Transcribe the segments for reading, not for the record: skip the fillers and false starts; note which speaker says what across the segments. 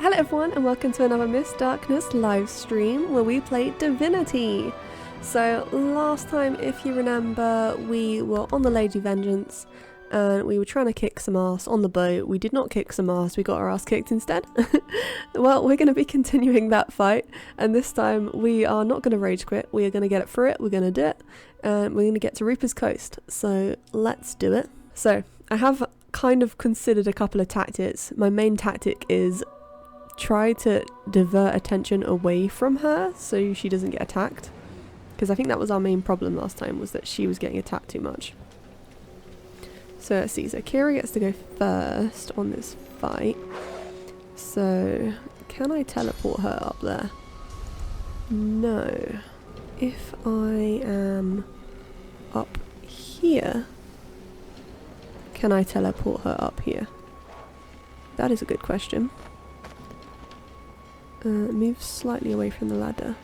Speaker 1: Hello everyone and welcome to another Miss Darkness live stream where we play Divinity. So last time, if you remember, we were on the Lady Vengeance and we were trying to kick some ass on the boat. We did not kick some ass, we got our ass kicked instead. Well, we're going to be continuing that fight, and this time we are not going to rage quit. We are going to get it through it, we're going to do it, and we're going to get to Reaper's Coast. So let's do it. So I have kind of considered a couple of tactics. My main tactic is try to divert attention away from her so she doesn't get attacked, because I think that was our main problem last time, was that she was getting attacked too much. So let's see, so Kira gets to go first on this fight. So can I teleport her up there? No. If I am up here, can I teleport her up here? That is a good question. Move slightly away from the ladder,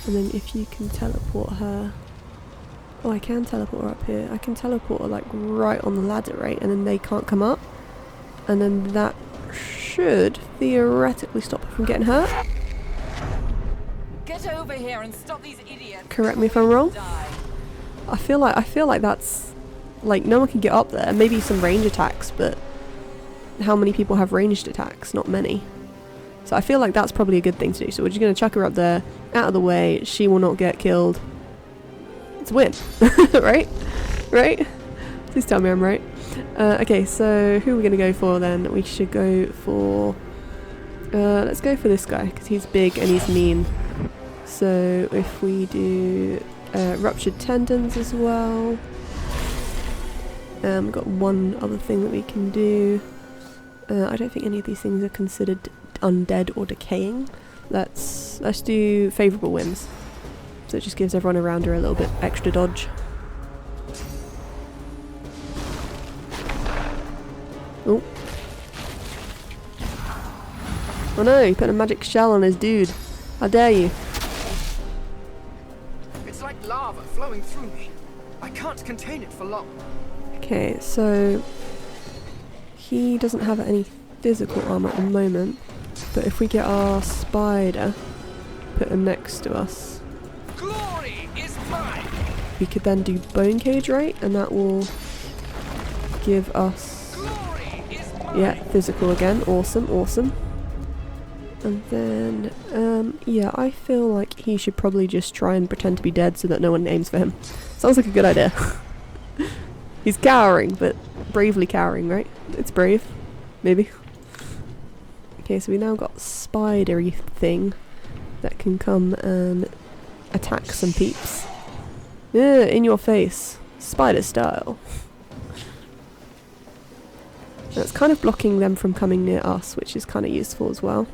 Speaker 1: and then if you can teleport her... Oh, I can teleport her up here. I can teleport her like right on the ladder, right? And then they can't come up, and then that should theoretically stop her from getting hurt.
Speaker 2: Get over here and stop these idiots.
Speaker 1: Correct me if I'm wrong. I feel like that's like no one can get up there. Maybe some range attacks, but how many people have ranged attacks? Not many. So I feel like that's probably a good thing to do. So we're just going to chuck her up there, out of the way. She will not get killed. It's a win. Right? Right? Please tell me I'm right. Okay, so who are we going to go for then? We should go for... let's go for this guy, because he's big and he's mean. So if we do ruptured tendons as well. We've got one other thing that we can do. I don't think any of these things are considered undead or decaying. Let's do favourable winds. So it just gives everyone around her a little bit extra dodge. Oh. Oh no, he put a magic shell on his dude. How dare you?
Speaker 3: It's like lava flowing through me. I can't contain it for long.
Speaker 1: Okay, so he doesn't have any physical armor at the moment, but if we get our spider, put him next to us,
Speaker 3: Glory is mine.
Speaker 1: we could then do bone cage, right? And that will give us,
Speaker 3: Glory is mine.
Speaker 1: yeah, physical again. Awesome, awesome. And then, yeah, I feel like he should probably just try and pretend to be dead so that no one aims for him. Sounds like a good idea. He's cowering, but bravely cowering, right? It's brave. Maybe. Okay, so we now got spidery thing that can come and attack some peeps. Yeah, in your face. Spider style. That's kind of blocking them from coming near us, which is kind of useful as well.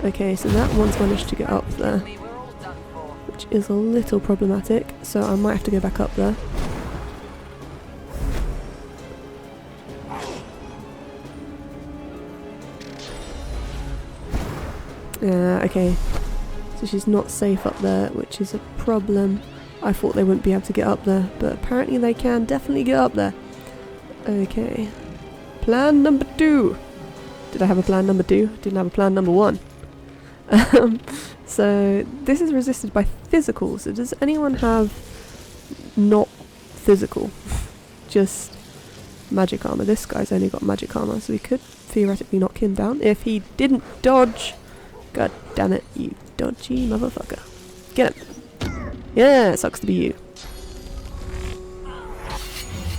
Speaker 1: Okay, so that one's managed to get up there, which is a little problematic, so I might have to go back up there. Okay, so she's not safe up there, which is a problem. I thought they wouldn't be able to get up there, but apparently they can definitely get up there. Okay, plan number 2. Did I have a plan number 2? Didn't have a plan number 1. So this is resisted by physical, so does anyone have not physical? Just magic armor. This guy's only got magic armor, so we could theoretically knock him down if he didn't dodge. God damn it, you dodgy motherfucker. Get him. Yeah, it sucks to be you.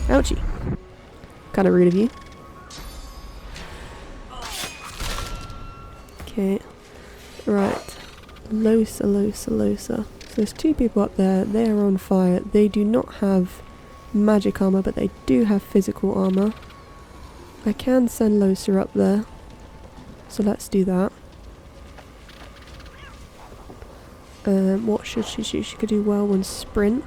Speaker 1: Ouchie. Kind of rude of you. Okay. Right. Losa, Losa, Losa. So there's 2 people up there. They are on fire. They do not have magic armor, but they do have physical armor. I can send Losa up there. So let's do that. What should she do? She could do whirlwind sprint.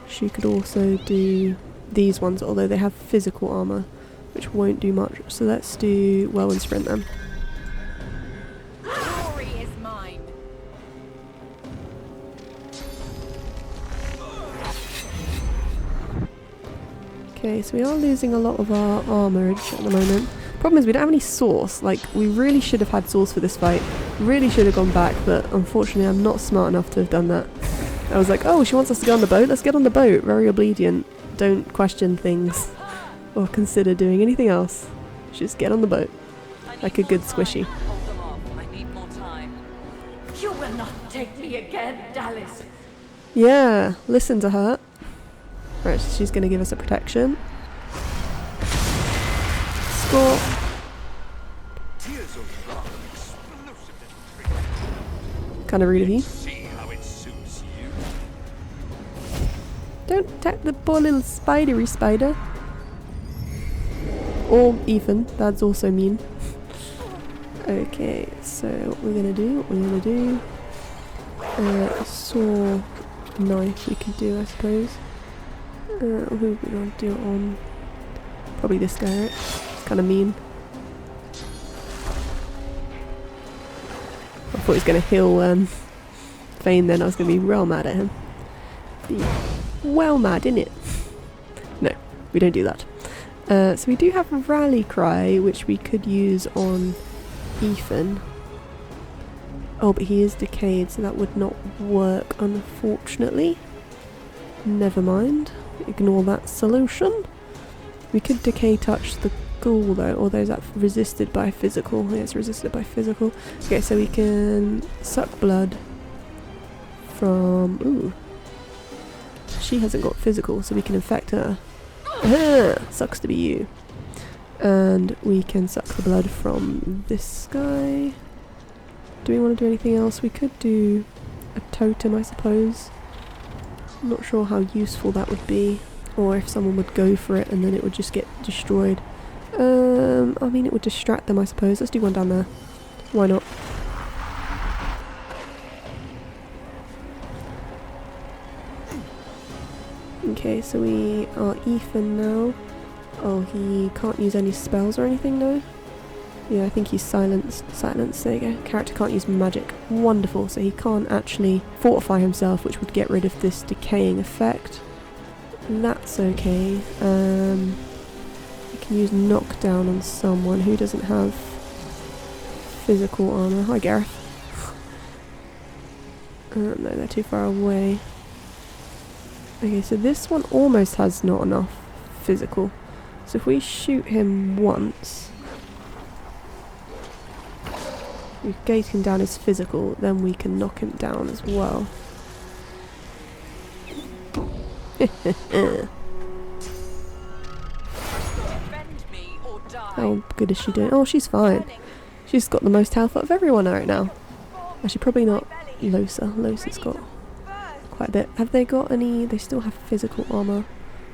Speaker 1: She could also do these ones, although they have physical armor, which won't do much. So let's do whirlwind sprint then.
Speaker 2: Glory is mine.
Speaker 1: Okay, so we are losing a lot of our armorage at the moment. Problem is we don't have any sauce. Like, we really should have had sauce for this fight. Really should have gone back, but unfortunately I'm not smart enough to have done that. I was like, oh, she wants us to go on the boat? Let's get on the boat. Very obedient. Don't question things or consider doing anything else. Just get on the boat. Like a good squishy.
Speaker 2: Hold them off. I need more time.
Speaker 4: You will not take me again, Dallas.
Speaker 1: Yeah, listen to her. Right, she's going to give us a protection. Score.
Speaker 3: Tears of love, explosive and
Speaker 1: Kind of rude of you.
Speaker 3: see how it suits you.
Speaker 1: Don't attack the poor little spidery spider. Or Ethan, that's also mean. Okay, so what we're gonna do, saw knife we could do, I suppose. Who are we gonna do it on? Probably this guy, right? It's kind of mean. I thought he was gonna heal Fane then, I was gonna be real mad at him. Be well mad, innit? No, we don't do that. So we do have a rally cry, which we could use on Ethan. Oh, but he is decayed, so that would not work, unfortunately. Never mind. Ignore that solution. We could decay touch the ghoul, though, although is that resisted by physical? Yeah, it's resisted by physical. Okay, so we can suck blood from... Ooh. She hasn't got physical, so we can infect her. Ah, sucks to be you. And we can suck the blood from this guy. Do we want to do anything else? We could do a totem, I suppose. I'm not sure how useful that would be, or if someone would go for it and then it would just get destroyed. I mean, it would distract them, I suppose. Let's do one down there. Why not? Okay, so we are Ethan now. Oh, he can't use any spells or anything, no? Yeah, I think he's silenced. Silence, there you go. Character can't use magic. Wonderful, so he can't actually fortify himself, which would get rid of this decaying effect. That's okay. He can use knockdown on someone who doesn't have physical armor. Hi, Gareth. No, they're too far away. Okay, so this one almost has not enough physical. So if we shoot him once, we gate him down his physical, then we can knock him down as well.
Speaker 2: Defend me or die.
Speaker 1: How good is she doing? Oh, she's fine. She's got the most health out of everyone right now. Actually, probably not Losa. Losa's got quite a bit. Have they got any? They still have physical armor,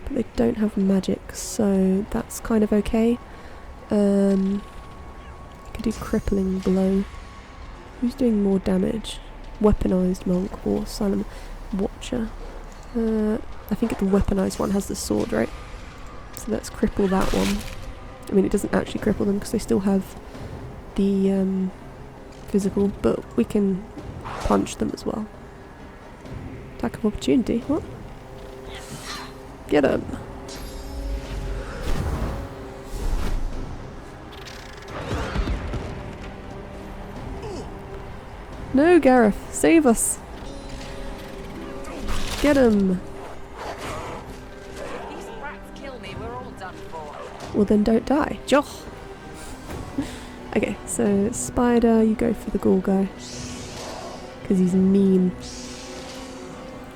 Speaker 1: but they don't have magic, so that's kind of okay. You can do crippling blow. Who's doing more damage? Weaponized monk or silent watcher? I think the weaponized one has the sword, right? So let's cripple that one. I mean, it doesn't actually cripple them because they still have the physical, but we can punch them as well. Attack of opportunity. What? Get him. No, Gareth, save us. Get him.
Speaker 2: These rats kill me, we're all done for.
Speaker 1: Well, then don't die. Joh. Okay, so Spider, you go for the ghoul guy. Because he's mean.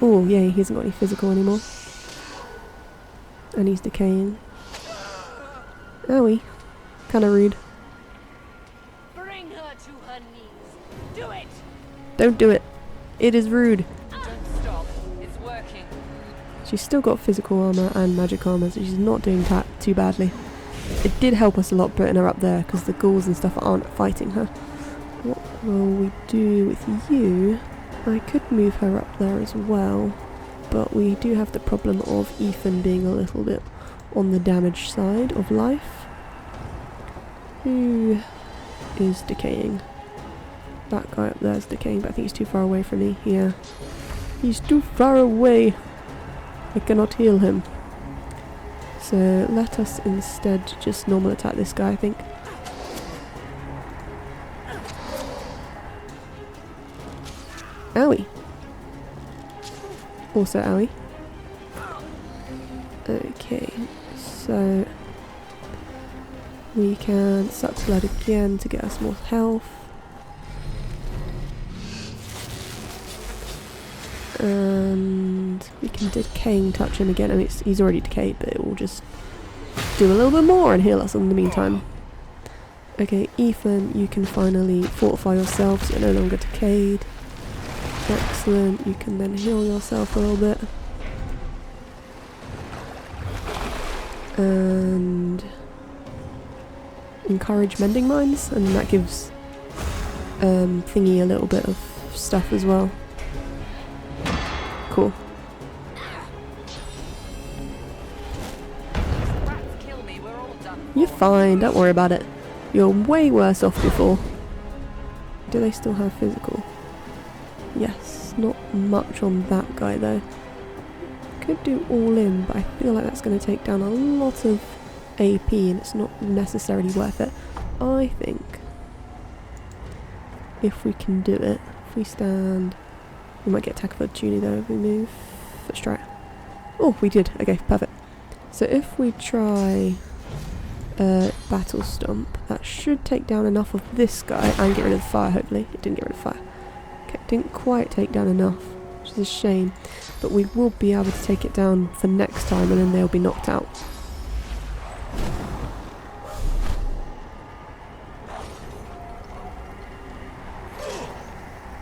Speaker 1: Oh, yeah, he hasn't got any physical anymore. And he's decaying. Owie. Kinda rude.
Speaker 4: Bring her to her knees. Do it.
Speaker 1: Don't do it. It is rude.
Speaker 2: Don't stop. It's working.
Speaker 1: She's still got physical armor and magic armor, so she's not doing too badly. It did help us a lot putting her up there, because the ghouls and stuff aren't fighting her. What will we do with you? I could move her up there as well, but we do have the problem of Ethan being a little bit on the damage side of life. Who is decaying? That guy up there is decaying, but I think he's too far away from me. Yeah. He's too far away. I cannot heal him. So let us instead just normal attack this guy, I think. Owie. Also owie. Okay, so we can suck blood again to get us more health. And we can decaying touch him again. I mean, he's already decayed, but it will just do a little bit more and heal us in the meantime. Okay, Ethan, you can finally fortify yourself, so you're no longer decayed. Excellent, you can then heal yourself a little bit. And encourage mending mines, and that gives Thingy a little bit of stuff as well. Cool. You're fine, don't worry about it. You're way worse off before. Do they still have physical? Yes, not much on that guy though. Could do all in, but I feel like that's going to take down a lot of AP and it's not necessarily worth it. I think if we can do it, if we stand, we might get attack of opportunity though if we move. Let's try it. Oh, we did. Okay, perfect. So if we try Battle Stomp, that should take down enough of this guy and get rid of the fire, hopefully. It didn't get rid of fire. Okay, didn't quite take down enough, which is a shame. But we will be able to take it down for next time and then they'll be knocked out.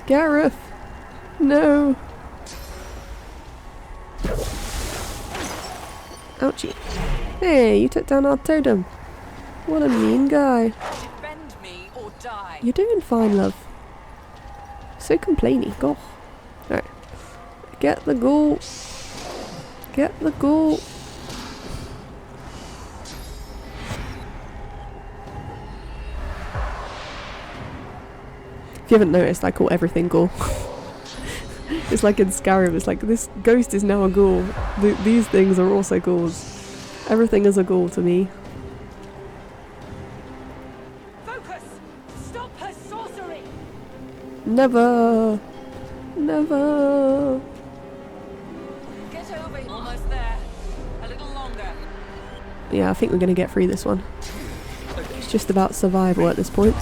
Speaker 1: Gareth! No! Ouchie. Hey, you took down our totem. What a mean guy.
Speaker 2: Defend me or die.
Speaker 1: You're doing fine, love. So complainy. Gosh. Alright. Get the ghoul. Get the ghoul. If you haven't noticed, I call everything ghoul. It's like in Skyrim, it's like this ghost is now a ghoul. These things are also ghouls. Everything is a ghoul to me.
Speaker 4: Focus! Stop her sorcery!
Speaker 1: Never! Never!
Speaker 2: Get over here. Almost there. A little longer.
Speaker 1: Yeah, I think we're going to get through this one. It's just about survival at this point.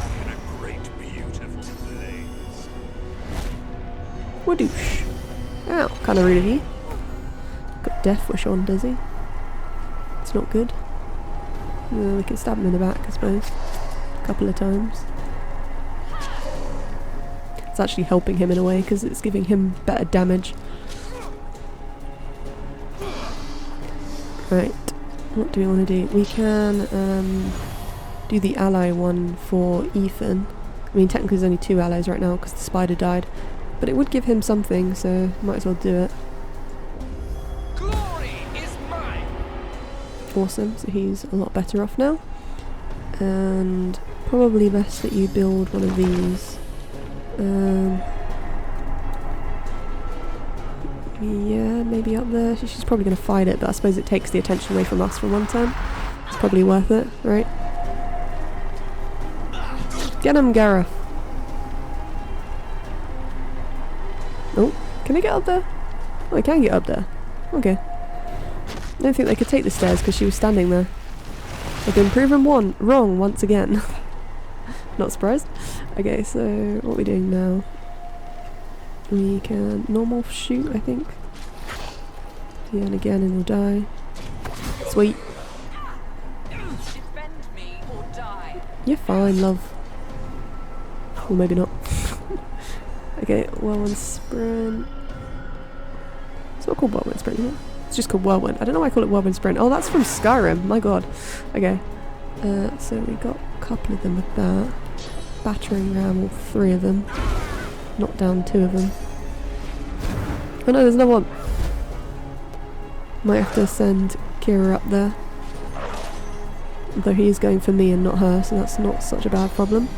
Speaker 1: Wadoosh. Ow, kind of rude of you. Got Death Wish on, does he? It's not good. We can stab him in the back, I suppose. A couple of times. It's actually helping him in a way, because it's giving him better damage. Right, what do we want to do? We can do the ally one for Ethan. I mean, technically there's only 2 allies right now, because the spider died. But it would give him something, so might as well do it.
Speaker 3: Glory is mine.
Speaker 1: Awesome, so he's a lot better off now. And probably best that you build one of these. Yeah, maybe up there. She's probably going to fight it, but I suppose it takes the attention away from us for one turn. It's probably worth it, right? Get him, Gareth! Oh, can I get up there? Oh, I can get up there. Okay. I don't think they could take the stairs because she was standing there. I've been proven wrong once again. Not surprised. Okay, so what are we doing now? We can normal shoot, I think. Yeah, and again, and he'll die. Sweet.
Speaker 2: Defend me or die.
Speaker 1: You're fine, love. Or maybe not. Okay, whirlwind sprint. It's not called whirlwind sprint, is it? It's just called whirlwind. I don't know why I call it whirlwind sprint. Oh, that's from Skyrim. My god. Okay. So we got a couple of them with that. Battering ram, all 3 of them. Knock down 2 of them. Oh no, there's another one. Might have to send Kira up there. Though he is going for me and not her, so that's not such a bad problem.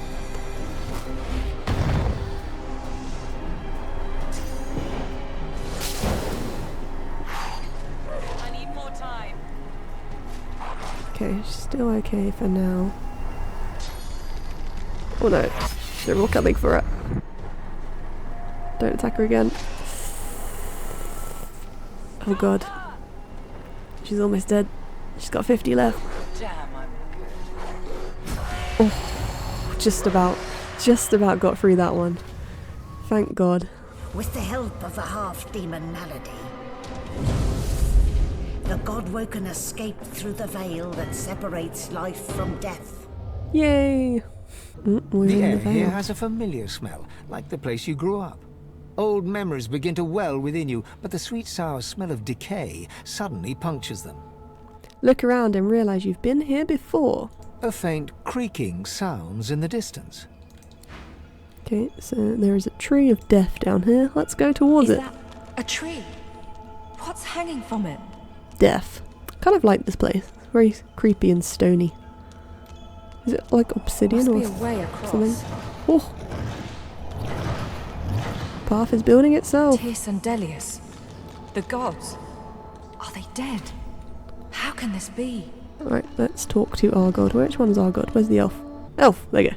Speaker 1: okay. She's still okay for now. Oh no, they're all coming for her. Don't attack her again. Oh god. She's almost dead. She's got 50 left.
Speaker 2: Damn, I'm
Speaker 1: Oh, just about got through that one. Thank god.
Speaker 5: With the help of the half-demon Malady, the God-woken escaped through the veil that separates life from death.
Speaker 1: Yay! We're
Speaker 6: The
Speaker 1: in
Speaker 6: air
Speaker 1: the
Speaker 6: here
Speaker 1: veil.
Speaker 6: has a familiar smell, like the place you grew up. Old memories begin to well within you, but the sweet sour smell of decay suddenly punctures them.
Speaker 1: Look around and realise you've been here before.
Speaker 6: A faint creaking sounds in the distance.
Speaker 1: Okay, so there is a tree of death down here. Let's go towards
Speaker 7: Is
Speaker 1: it.
Speaker 7: that a tree? What's hanging from it?
Speaker 1: Death. Kind of like this place. Very creepy and stony. Is it like obsidian
Speaker 7: Must
Speaker 1: or
Speaker 7: be a way across.
Speaker 1: something? Oh! Path is building itself.
Speaker 7: Tis and Delius. The gods. Are they dead? How can this be?
Speaker 1: Right, let's talk to our god. Which one's our god? Where's the elf? Elf! There you go.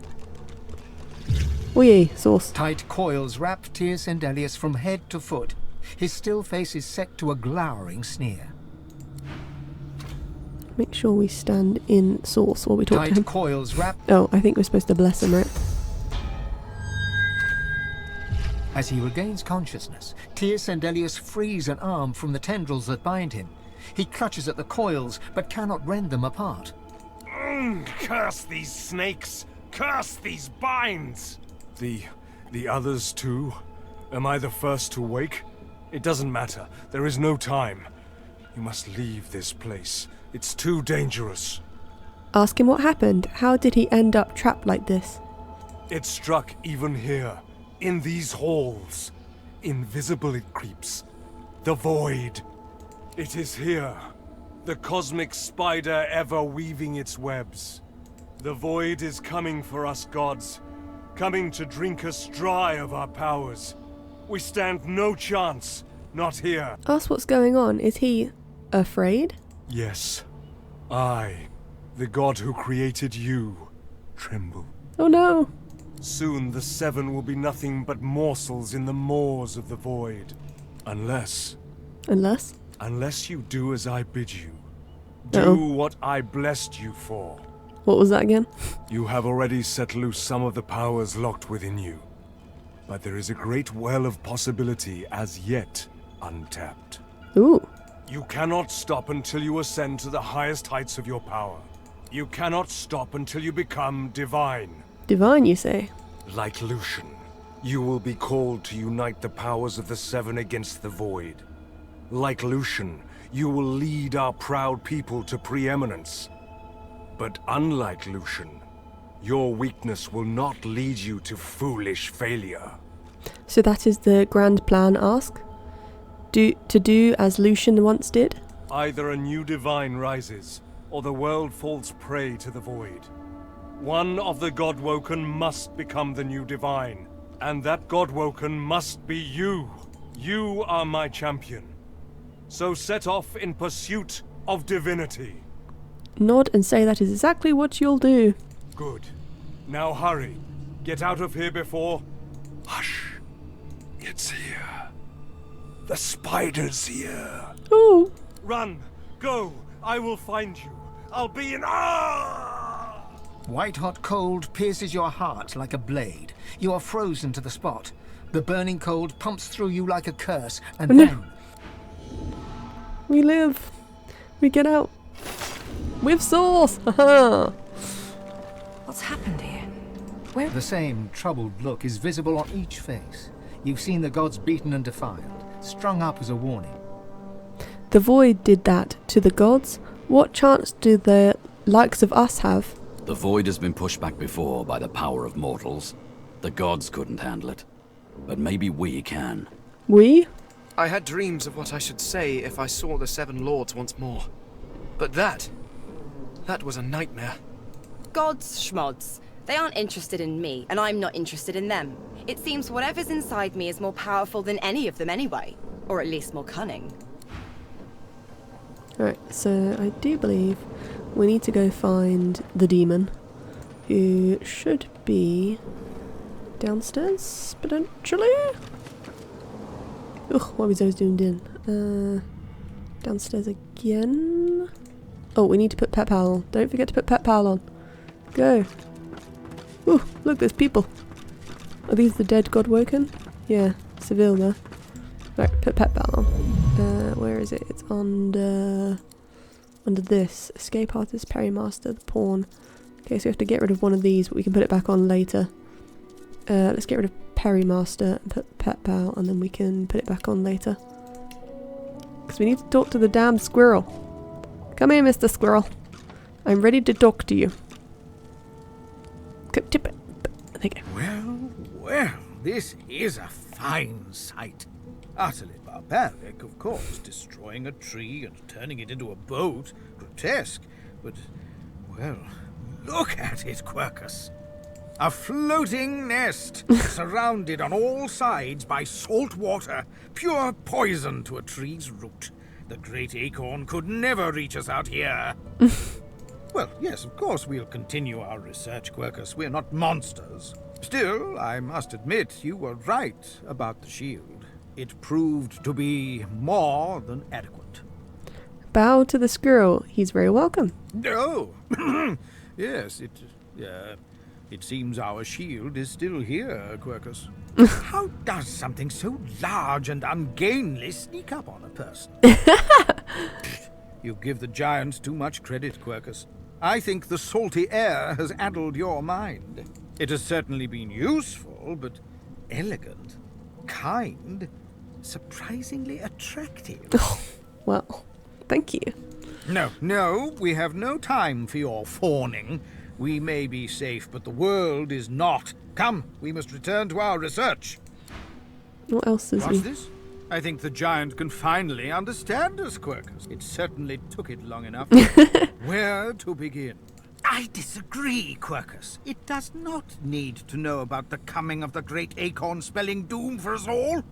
Speaker 1: Oh yay, sauce.
Speaker 6: Tight coils wrap Tyr's Endelius from head to foot. His still face is set to a glowering sneer.
Speaker 1: Make sure we stand in sauce while we talk to
Speaker 6: Tight
Speaker 1: him.
Speaker 6: coils wrap
Speaker 1: Oh, I think we're supposed to bless him, right?
Speaker 6: as he regains consciousness. Tyr's Endelius frees an arm from the tendrils that bind him. He clutches at the coils, but cannot rend them apart.
Speaker 8: Curse these snakes! Curse these binds! The others too? Am I the first to wake? It doesn't matter. There is no time. You must leave this place. It's too dangerous.
Speaker 1: Ask him what happened. How did he end up trapped like this?
Speaker 8: It struck even here, in these halls. Invisible it creeps. The void. It is here. The cosmic spider ever weaving its webs. The void is coming for us gods. Coming to drink us dry of our powers. We stand no chance. Not here.
Speaker 1: Ask what's going on. Is he afraid?
Speaker 8: Yes. I, the god who created you, tremble.
Speaker 1: Oh no!
Speaker 8: Soon the seven will be nothing but morsels in the maws of the void. Unless you do as I bid you. Do
Speaker 1: Uh-oh.
Speaker 8: what I blessed you for.
Speaker 1: What was that again?
Speaker 8: You have already set loose some of the powers locked within you. But there is a great well of possibility as yet untapped.
Speaker 1: Ooh.
Speaker 8: You cannot stop until you ascend to the highest heights of your power. You cannot stop until you become divine.
Speaker 1: Divine, you say?
Speaker 8: Like Lucian, you will be called to unite the powers of the seven against the void. Like Lucian, you will lead our proud people to preeminence. But unlike Lucian, your weakness will not lead you to foolish failure.
Speaker 1: So that is the grand plan, ask? To do as Lucian once did?
Speaker 8: Either a new divine rises, or the world falls prey to the void. One of the God-woken must become the new divine, and that God-woken must be you. You are my champion. So set off in pursuit of divinity.
Speaker 1: Nod and say that is exactly what you'll do.
Speaker 8: Good. Now hurry. Get out of here before... Hush. It's here. The spider's here.
Speaker 1: Oh!
Speaker 8: Run. Go. I will find you. I'll be in...
Speaker 6: White-hot cold pierces your heart like a blade. You are frozen to the spot. The burning cold pumps through you like a curse, and
Speaker 1: No.
Speaker 6: then...
Speaker 1: We live! We get out! With sauce! Haha!
Speaker 7: What's happened here? Where?
Speaker 6: The same troubled look is visible on each face. You've seen the gods beaten and defiled, strung up as a warning.
Speaker 1: The void did that to the gods. What chance do the likes of us have?
Speaker 9: The void has been pushed back before by the power of mortals. The gods couldn't handle it. But maybe we can.
Speaker 1: We?
Speaker 3: I had dreams of what I should say if I saw the Seven Lords once more. But that was a nightmare.
Speaker 10: Gods, schmods. They aren't interested in me, and I'm not interested in them. It seems whatever's inside me is more powerful than any of them anyway. Or at least more cunning.
Speaker 1: Alright, so I do believe we need to go find the demon, who should be downstairs, potentially? Ugh, what was those doing? Downstairs again? Oh, we need to put Pet Pal on. Don't forget to put Pet Pal on. Go. Ooh, look, there's people. Are these the dead god woken? Yeah, Seville there. Right, put Pet Pal on. Where is it? It's under this. Escape Artist, Parry Master, the Pawn. Okay, so we have to get rid of one of these, but we can put it back on later. Let's get rid of Parry Master and put Pet Pal, and then we can put it back on later. Because we need to talk to the damn squirrel. Come here, Mr. Squirrel. I'm ready to talk to you. Tip it. There you go.
Speaker 11: Well, this is a fine sight. Utterly barbaric, of course, destroying a tree and turning it into a boat. Grotesque, but, well, look at it, Quercus. A floating nest, surrounded on all sides by salt water, pure poison to a tree's root. The great acorn could never reach us out here. Well, yes, of course we'll continue our research, Quercus. We're not monsters. Still, I must admit you were right about the shield. It proved to be more than adequate.
Speaker 1: Bow to the squirrel. He's very welcome.
Speaker 11: Oh, yes, it seems our shield is still here, Quercus. How does something so large and ungainly sneak up on a person? You give the giant too much credit, Quercus. I think the salty air has addled your mind. It has certainly been useful, but elegant, kind, surprisingly attractive.
Speaker 1: Oh, well, thank you.
Speaker 11: No, we have no time for your fawning. We may be safe, but the world is not. Come, we must return to our research.
Speaker 1: What else is
Speaker 11: What's this? I think the giant can finally understand us, Quercus. It certainly took it long enough. Where to begin? I disagree, Quercus. It does not need to know about the coming of the great acorn spelling doom for us all.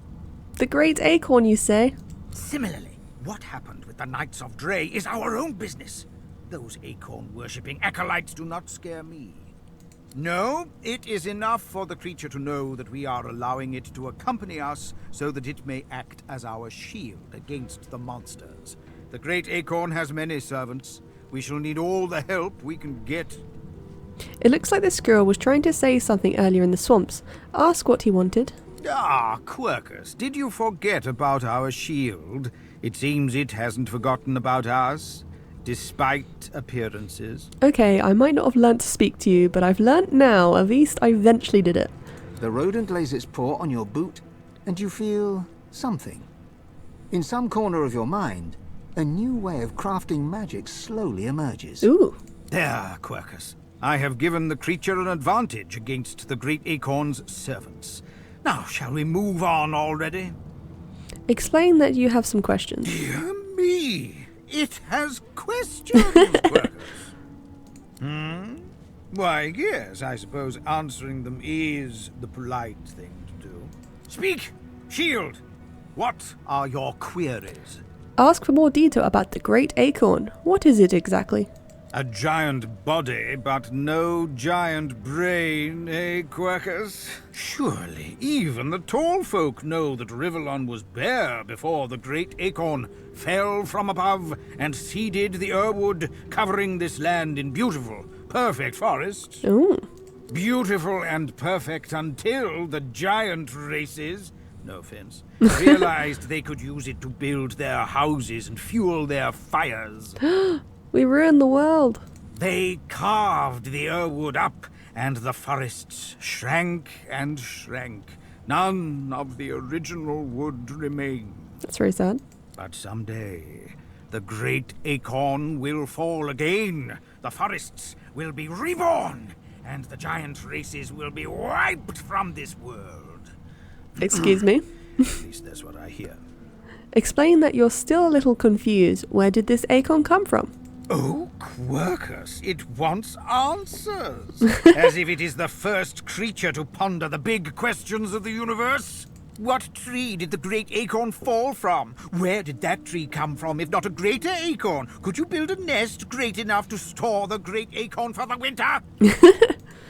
Speaker 1: The great acorn, you say?
Speaker 11: Similarly, what happened with the Knights of Dre is our own business. Those acorn-worshipping acolytes do not scare me. No, it is enough for the creature to know that we are allowing it to accompany us so that it may act as our shield against the monsters. The great acorn has many servants. We shall need all the help we can get.
Speaker 1: It looks like the squirrel was trying to say something earlier in the swamps. Ask what he wanted.
Speaker 11: Ah, Quercus, did you forget about our shield? It seems it hasn't forgotten about us, despite appearances.
Speaker 1: Okay, I might not have learnt to speak to you, but I've learnt now. At least I eventually did it.
Speaker 6: The rodent lays its paw on your boot, and you feel something. In some corner of your mind, a new way of crafting magic slowly emerges.
Speaker 1: Ooh.
Speaker 11: There, Quercus. I have given the creature an advantage against the great acorn's servants. Now, shall we move on already?
Speaker 1: Explain that you have some questions.
Speaker 11: Dear me! It has questions, Quercus. Why, yes, I suppose answering them is the polite thing to do. Speak, Shield! What are your queries?
Speaker 1: Ask for more detail about the great acorn. What is it exactly?
Speaker 11: A giant body, but no giant brain, eh, Quercus? Surely even the tall folk know that Rivellon was bare before the great acorn fell from above and seeded the Urwood, covering this land in beautiful, perfect forests.
Speaker 1: Ooh.
Speaker 11: Beautiful and perfect until the giant races, no offense, realized they could use it to build their houses and fuel their fires.
Speaker 1: We ruined the world.
Speaker 11: They carved the Urwood up, and the forests shrank and shrank. None of the original wood remained.
Speaker 1: That's very sad.
Speaker 11: But someday, the great acorn will fall again. The forests will be reborn, and the giant races will be wiped from this world.
Speaker 1: Excuse me?
Speaker 11: At least that's what I hear.
Speaker 1: Explain that you're still a little confused. Where did this acorn come from?
Speaker 11: Oh, Quercus, it wants answers. As if it is the first creature to ponder the big questions of the universe. What tree did the great acorn fall from? Where did that tree come from, if not a greater acorn? Could you build a nest great enough to store the great acorn for the winter?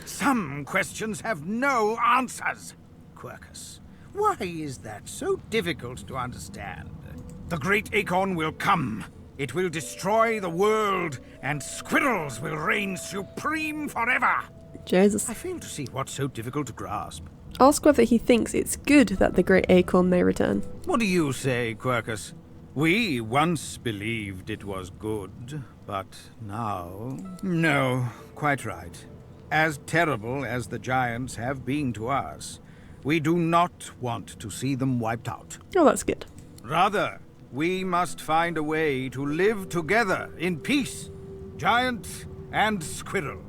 Speaker 11: Some questions have no answers. Quercus, why is that so difficult to understand? The great acorn will come. It will destroy the world, and squirrels will reign supreme forever.
Speaker 1: Jesus.
Speaker 11: I fail to see what's so difficult to grasp.
Speaker 1: Ask whether he thinks it's good that the great acorn may return.
Speaker 11: What do you say, Quercus? We once believed it was good, but now... No, quite right. As terrible as the giants have been to us, we do not want to see them wiped out.
Speaker 1: Oh, that's good.
Speaker 11: Rather, we must find a way to live together in peace, giant and squirrel.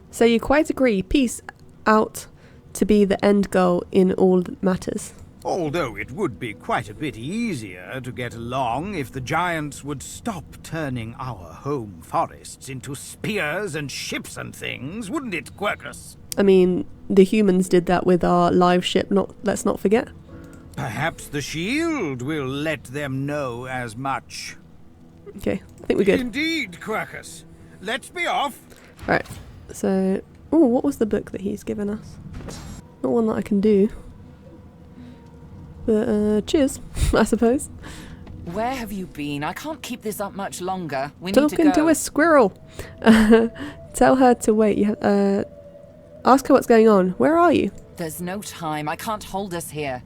Speaker 1: So you quite agree, peace out to be the end goal in all matters.
Speaker 11: Although it would be quite a bit easier to get along if the giants would stop turning our home forests into spears and ships and things, wouldn't it, Quercus?
Speaker 1: I mean, the humans did that with our live ship, let's not forget.
Speaker 11: Perhaps the shield will let them know as much.
Speaker 1: Okay, I think we're good.
Speaker 11: Indeed, Quercus. Let's be off.
Speaker 1: Right, so... Oh, what was the book that he's given us? Not one that I can do. But, cheers, I suppose.
Speaker 2: Where have you been? I can't keep this up much longer. We need to go.
Speaker 1: Talking to a squirrel. Tell her to wait. Ask her what's going on. Where are you?
Speaker 2: There's no time. I can't hold us here.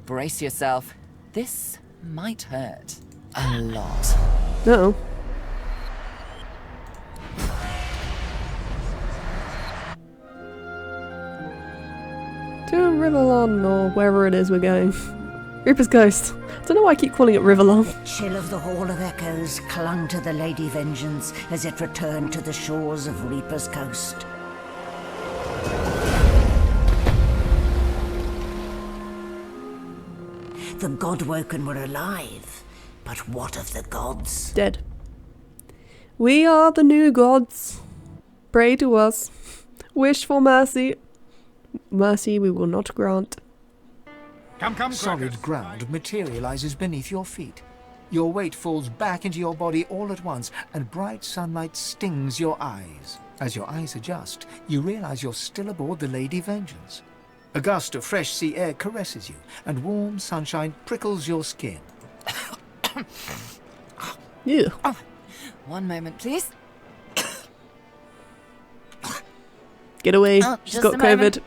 Speaker 2: Brace yourself. This might hurt. A lot.
Speaker 1: Uh-oh. To Riverlon, or wherever it is we're going. Reaper's Coast. I don't know why I keep calling it Riverlon.
Speaker 5: Chill of the Hall of Echoes clung to the Lady Vengeance as it returned to the shores of Reaper's Coast. The Godwoken were alive, but what of the gods?
Speaker 1: Dead. We are the new gods. Pray to us. Wish for mercy. Mercy we will not grant.
Speaker 11: Come,
Speaker 6: Solid ground materializes beneath your feet. Your weight falls back into your body all at once, and bright sunlight stings your eyes. As your eyes adjust, you realize you're still aboard the Lady Vengeance. A gust of fresh sea air caresses you, and warm sunshine prickles your skin.
Speaker 1: Yeah.
Speaker 2: Oh, one moment, please.
Speaker 1: Get away.
Speaker 2: Oh,
Speaker 1: She's got COVID.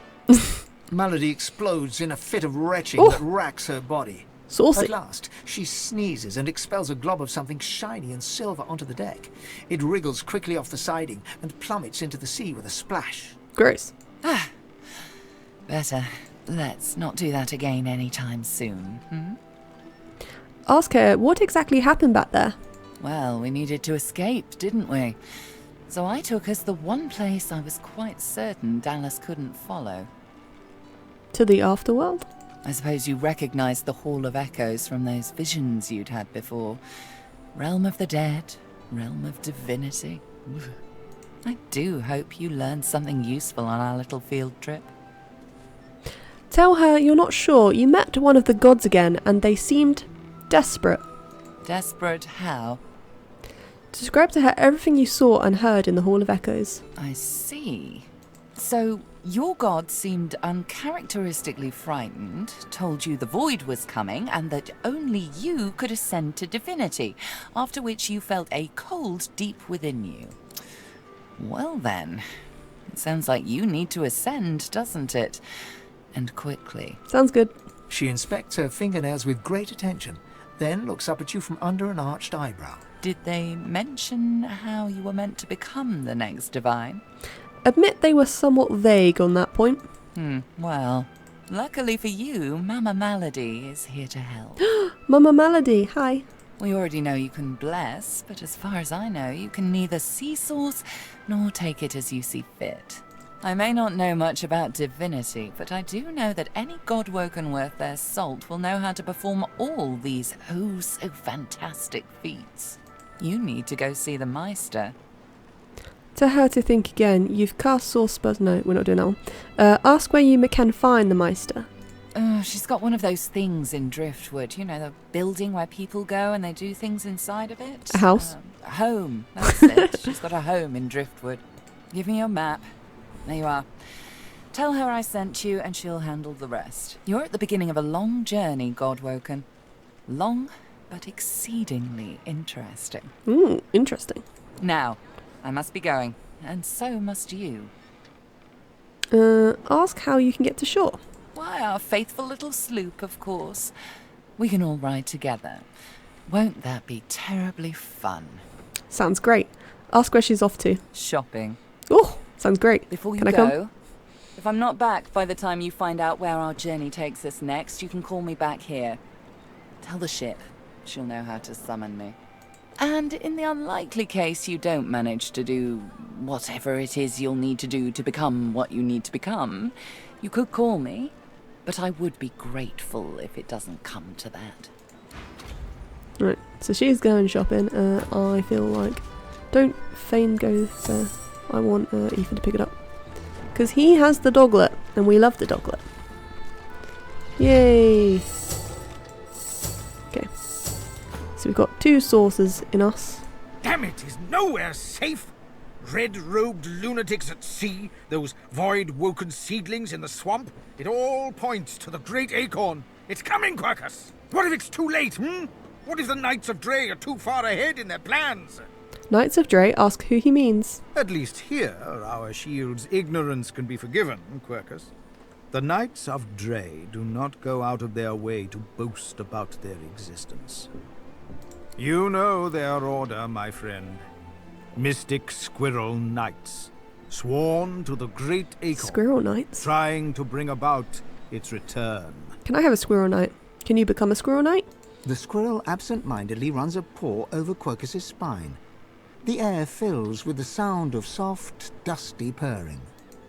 Speaker 6: Malady explodes in a fit of retching
Speaker 1: Oh.
Speaker 6: that racks her body.
Speaker 1: Saucy.
Speaker 6: At last, she sneezes and expels a glob of something shiny and silver onto the deck. It wriggles quickly off the siding and plummets into the sea with a splash.
Speaker 1: Gross.
Speaker 2: Better. Let's not do that again anytime soon.
Speaker 1: Ask her, what exactly happened back there?
Speaker 2: Well, we needed to escape, didn't we? So I took us the one place I was quite certain Dallas couldn't follow.
Speaker 1: To the afterworld?
Speaker 2: I suppose you recognized the Hall of Echoes from those visions you'd had before. Realm of the dead, realm of divinity. I do hope you learned something useful on our little field trip.
Speaker 1: Tell her you're not sure. You met one of the gods again and they seemed desperate.
Speaker 2: Desperate how?
Speaker 1: Describe to her everything you saw and heard in the Hall of Echoes.
Speaker 2: I see. So, your god seemed uncharacteristically frightened, told you the void was coming, and that only you could ascend to divinity, after which you felt a cold deep within you. Well then, it sounds like you need to ascend, doesn't it? And quickly.
Speaker 1: Sounds good.
Speaker 6: She inspects her fingernails with great attention, then looks up at you from under an arched eyebrow.
Speaker 2: Did they mention how you were meant to become the next divine?
Speaker 1: Admit they were somewhat vague on that point.
Speaker 2: Well, luckily for you, Mama Malady is here to help.
Speaker 1: Mama Malady, hi.
Speaker 2: We already know you can bless, but as far as I know, you can neither see source nor take it as you see fit. I may not know much about divinity, but I do know that any godwoken worth their salt will know how to perform all these so fantastic feats. You need to go see the Meistr.
Speaker 1: Tell her to think again. You've cast source spells. No, we're not doing that one. Ask where you can find the Meistr.
Speaker 2: She's got one of those things in Driftwood. You know, the building where people go and they do things inside of it.
Speaker 1: A house?
Speaker 2: A home. That's it. She's got a home in Driftwood. Give me your map. There you are. Tell her I sent you and she'll handle the rest. You're at the beginning of a long journey, Godwoken. Long, but exceedingly interesting.
Speaker 1: Ooh, interesting.
Speaker 2: Now, I must be going. And so must you.
Speaker 1: Ask how you can get to shore.
Speaker 2: Why, our faithful little sloop, of course. We can all ride together. Won't that be terribly fun?
Speaker 1: Sounds great. Ask where she's off to.
Speaker 2: Shopping.
Speaker 1: Oh, sounds great.
Speaker 2: Before you
Speaker 1: Can I
Speaker 2: go,
Speaker 1: come?
Speaker 2: if I'm not back by the time you find out where our journey takes us next, you can call me back here. Tell the ship. She'll know how to summon me. And in the unlikely case you don't manage to do whatever it is you'll need to do to become what you need to become, you could call me. But I would be grateful if it doesn't come to that.
Speaker 1: Right, so she's going shopping. I feel like... Don't Fane go there. I want Ethan to pick it up. Because he has the doglet, and we love the doglet. Yay! Okay. So we've got 2 sources in us.
Speaker 11: Damn it, is nowhere safe! Red-robed lunatics at sea, those void-woken seedlings in the swamp. It all points to the great acorn. It's coming, Quercus! What if it's too late, What if the Knights of Dre are too far ahead in their plans?
Speaker 1: Knights of Dre, ask who he means.
Speaker 11: At least here, our shield's ignorance can be forgiven, Quercus. The Knights of Dre do not go out of their way to boast about their existence. You know their order, my friend. Mystic Squirrel Knights, sworn to the great acorn.
Speaker 1: Squirrel Knights?
Speaker 11: Trying to bring about its return.
Speaker 1: Can I have a Squirrel Knight? Can you become a Squirrel Knight?
Speaker 6: The squirrel absent-mindedly runs a paw over Quercus's spine. The air fills with the sound of soft, dusty purring.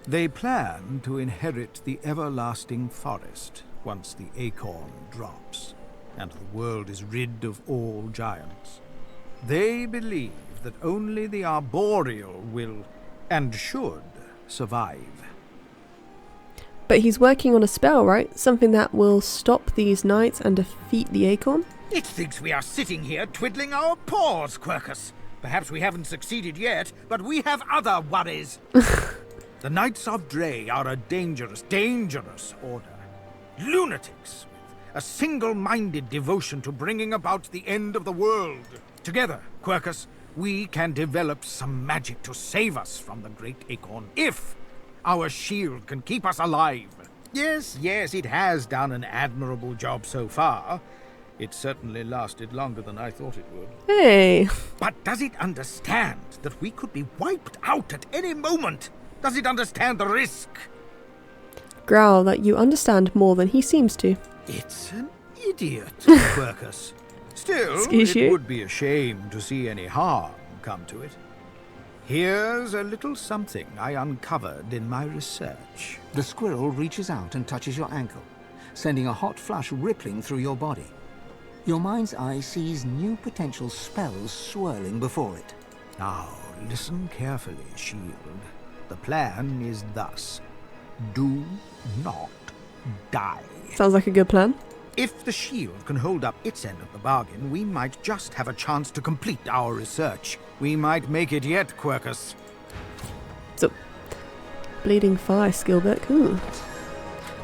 Speaker 11: They plan to inherit the everlasting forest once the acorn drops, and the world is rid of all giants. They believe that only the arboreal will, and should, survive.
Speaker 1: But he's working on a spell, right? Something that will stop these knights and defeat the acorn?
Speaker 11: It thinks we are sitting here twiddling our paws, Quercus. Perhaps we haven't succeeded yet, but we have other worries. The Knights of Dre are a dangerous, dangerous order. Lunatics with a single-minded devotion to bringing about the end of the world. Together, Quercus, we can develop some magic to save us from the great acorn, if our shield can keep us alive. Yes, it has done an admirable job so far. It certainly lasted longer than I thought it would.
Speaker 1: Hey!
Speaker 11: But does it understand that we could be wiped out at any moment? Does it understand the risk?
Speaker 1: Growl that you understand more than he seems to.
Speaker 11: It's an idiot, Quercus. Still,
Speaker 1: Excuse
Speaker 11: it
Speaker 1: you?
Speaker 11: would be a shame to see any harm come to it. Here's a little something I uncovered in my research.
Speaker 6: The squirrel reaches out and touches your ankle, sending a hot flush rippling through your body. Your mind's eye sees new potential spells swirling before it.
Speaker 11: Now, listen carefully, Shield. The plan is thus. Do not die.
Speaker 1: Sounds like a good plan.
Speaker 11: If the shield can hold up its end of the bargain, we might just have a chance to complete our research. We might make it yet, Quercus.
Speaker 1: So, Bleeding Fire skill book. Ooh.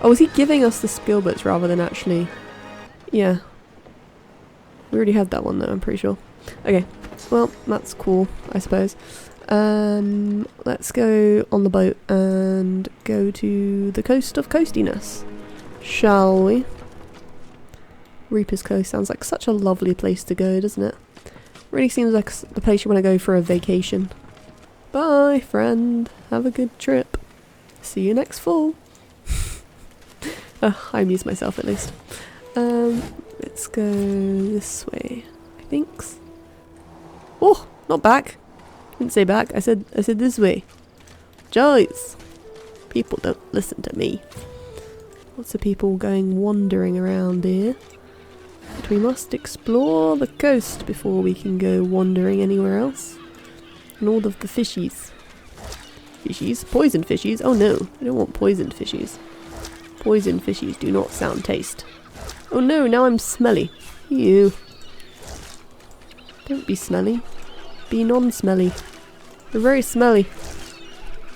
Speaker 1: Oh, is he giving us the skill books rather than actually... Yeah. We already had that one though, I'm pretty sure. Okay, well, that's cool, I suppose. Let's go on the boat and go to the coast of coastiness. Shall we? Reaper's Coast sounds like such a lovely place to go, doesn't it? Really seems like the place you want to go for a vacation. Bye, friend. Have a good trip. See you next fall. I amuse myself at least. Let's go this way, I think. Oh, not back. Didn't say back. I said this way. Guys, people don't listen to me. Lots of people going wandering around here. But we must explore the coast before we can go wandering anywhere else. And all of the fishies. Fishies? Poisoned fishies? Oh no, I don't want poisoned fishies. Poison fishies do not sound taste. Oh no, now I'm smelly. Ew. Don't be smelly. Be non-smelly. You're very smelly.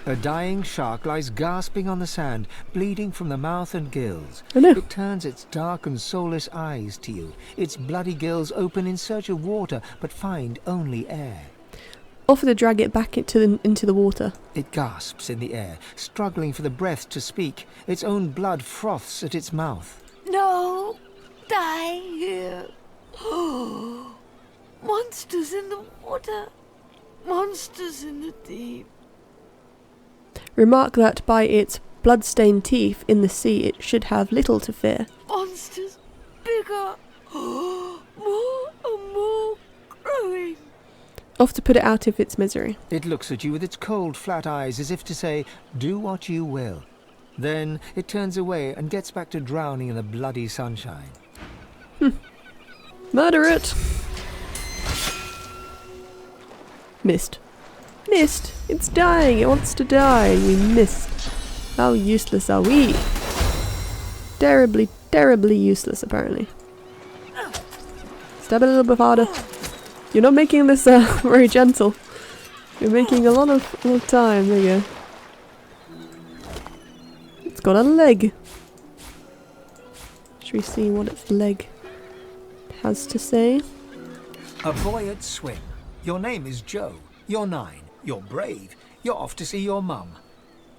Speaker 6: A dying shark lies gasping on the sand, bleeding from the mouth and gills.
Speaker 1: Oh no.
Speaker 6: It turns its dark and soulless eyes to you. Its bloody gills open in search of water, but find only air.
Speaker 1: Offer to drag it back into the water.
Speaker 6: It gasps in the air, struggling for the breath to speak. Its own blood froths at its mouth.
Speaker 12: No! Die here! Monsters in the water! Monsters in the deep!
Speaker 1: Remark that by its blood-stained teeth in the sea it should have little to fear.
Speaker 12: Monsters bigger! More and more growing!
Speaker 1: Off to put it out of its misery.
Speaker 6: It looks at you with its cold, flat eyes as if to say, do what you will. Then it turns away and gets back to drowning in the bloody sunshine.
Speaker 1: Murder it! Missed. Missed! It's dying! It wants to die! We missed. How useless are we? Terribly, terribly useless, apparently. Stab it a little bit harder. You're not making this very gentle. You're making a lot of time. There you go. It's got a leg. Should we see what its leg has to say?
Speaker 6: A boy at swim. Your name is Joe. You're 9. You're brave. You're off to see your mum.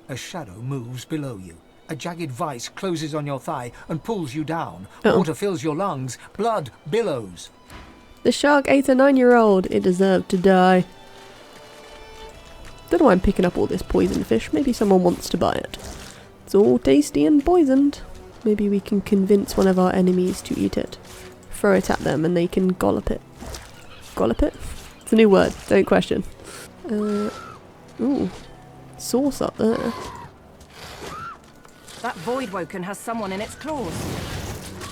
Speaker 6: A shadow moves below you. A jagged vice closes on your thigh and pulls you down. Water fills your lungs. Blood billows.
Speaker 1: The shark ate a 9-year-old. It deserved to die. Don't know why I'm picking up all this poison fish. Maybe someone wants to buy it. It's all tasty and poisoned. Maybe we can convince one of our enemies to eat it. Throw it at them and they can gollop it. Gollop it? It's a new word. Don't question. Ooh. Sauce up there.
Speaker 10: That void woken has someone in its claws.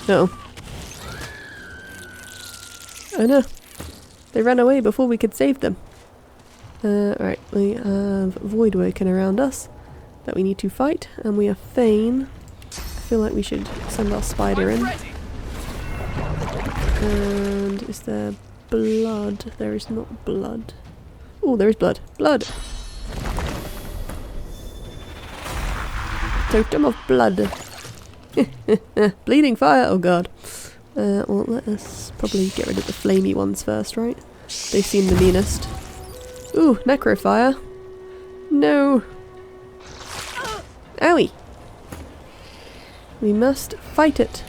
Speaker 1: No. Oh no. They ran away before we could save them. Right, we have void woken around us that we need to fight, and we are Thane. I feel like we should send our spider in. And is there blood? There is not blood. Oh, there is blood. Blood! Totem of blood. Bleeding fire! Oh god. Well, let us probably get rid of the flamey ones first, right? They seem the meanest. Ooh, necrofire. No! Owie! We must fight it.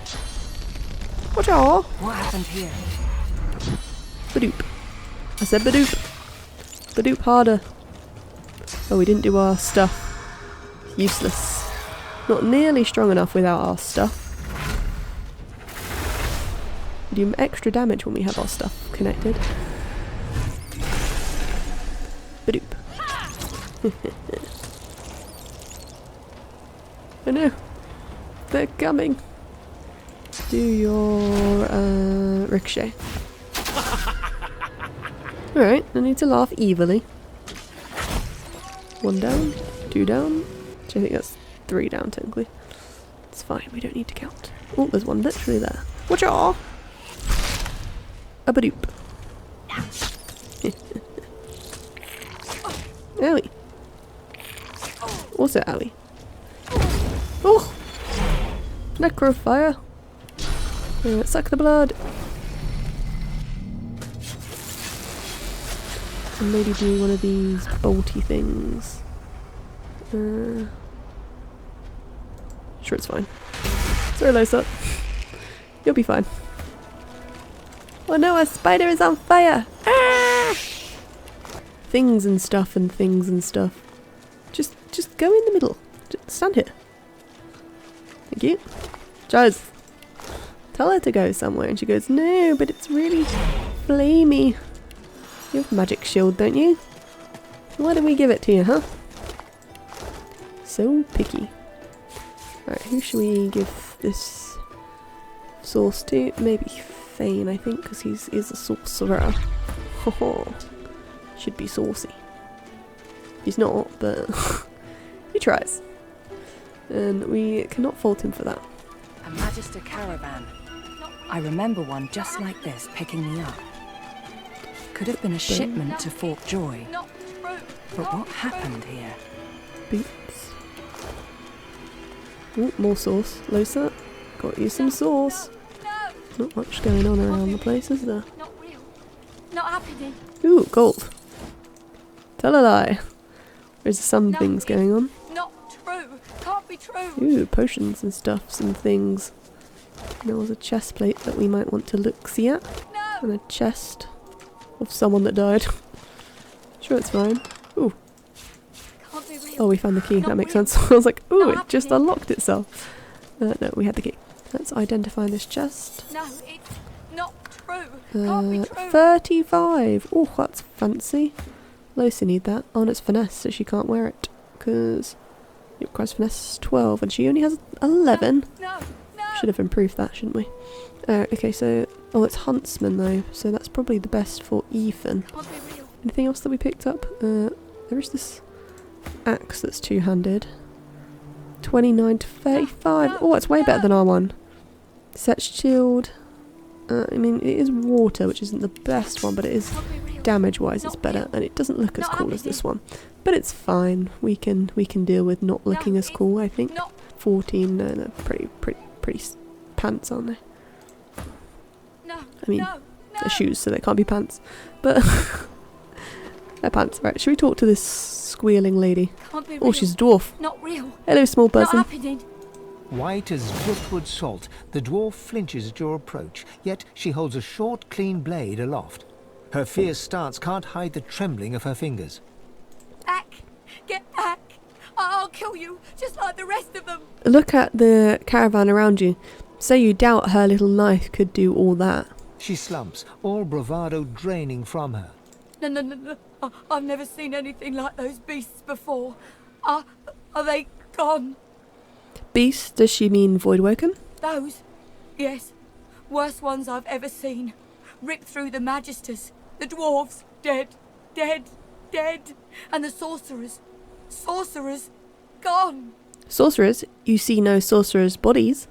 Speaker 1: Watch out!
Speaker 10: What happened here?
Speaker 1: Badoop. I said badoop. Badoop harder. Oh, we didn't do our stuff. Useless. Not nearly strong enough without our stuff. We do extra damage when we have our stuff connected. Badoop. Oh no. They're coming. Do your ricochet. Alright, I need to laugh evilly. 1 down, 2 down. Which I think that's 3 down technically. It's fine, we don't need to count. Oh, there's one literally there. Watch out! A badoop. Owie. Also owie. Oh! Necrofire. Suck the blood. And maybe do one of these bolty things. Sure, it's fine. Sorry, Lysa. You'll be fine. Oh no, a spider is on fire! Ah! Things and stuff and things and stuff. Just go in the middle. Just stand here. Thank you. Jazz. Tell her to go somewhere, and she goes, no, but it's really flamey. You have magic shield, don't you? Why do we give it to you, huh? So picky. Alright, who should we give this sauce to? Maybe Thane, I think, because he's a sorcerer. Ho should be saucy. He's not, but he tries. And we cannot fault him for that.
Speaker 10: A Magister caravan. I remember one just like this picking me up. Could have been a shipment to Fort Joy. But what happened here?
Speaker 1: Beats. Ooh, more sauce. Losa, got you some sauce. Not much going on around the place, is there?
Speaker 12: Not happening.
Speaker 1: Ooh, gold. Tell a lie. There's some things going on.
Speaker 12: Not true. Can't be true.
Speaker 1: Ooh, potions and stuffs and things. There was a chest plate that we might want to look-see at. And a chest of someone that died. Sure, it's fine. Ooh. Oh, we found the key. That makes sense. I was like, ooh, it just unlocked itself. No, we had the key. Let's identify this chest.
Speaker 12: No, it's not true. Can't be true.
Speaker 1: 35. Oh, that's fancy. Losa need that. Oh, and it's finesse, so she can't wear it. Because it requires finesse 12, and she only has 11.
Speaker 12: No.
Speaker 1: Should have improved that, shouldn't we? Okay, so... Oh, it's Huntsman, though. So that's probably the best for Ethan. Anything else that we picked up? There is this axe that's two-handed. 29 to 35. Oh, it's way better than our one. Set shield. I mean, it is water, which isn't the best one, but it is damage-wise, it's better. And it doesn't look as cool as this one. But it's fine. We can deal with not looking as cool, I think. 14, no, pretty pants, aren't they? I mean, they're shoes, so they can't be pants. But they're pants. Right, should we talk to this squealing lady? Oh, she's a dwarf.
Speaker 12: Not real.
Speaker 1: Hello, small person.
Speaker 12: Not happening.
Speaker 6: White as driftwood salt, the dwarf flinches at your approach, yet she holds a short, clean blade aloft. Her fierce stance can't hide the trembling of her fingers.
Speaker 12: Back! Get back! I'll kill you, just like the rest of them.
Speaker 1: Look at the caravan around you. Say you doubt her little knife could do all that.
Speaker 6: She slumps, all bravado draining from her.
Speaker 12: No. I've never seen anything like those beasts before. Are they gone?
Speaker 1: Beast, does she mean Voidwoken?
Speaker 12: Those? Yes. Worst ones I've ever seen. Ripped through the Magisters. The dwarves. Dead. And the sorcerers. Gone.
Speaker 1: Sorcerers? You see no sorcerers' bodies.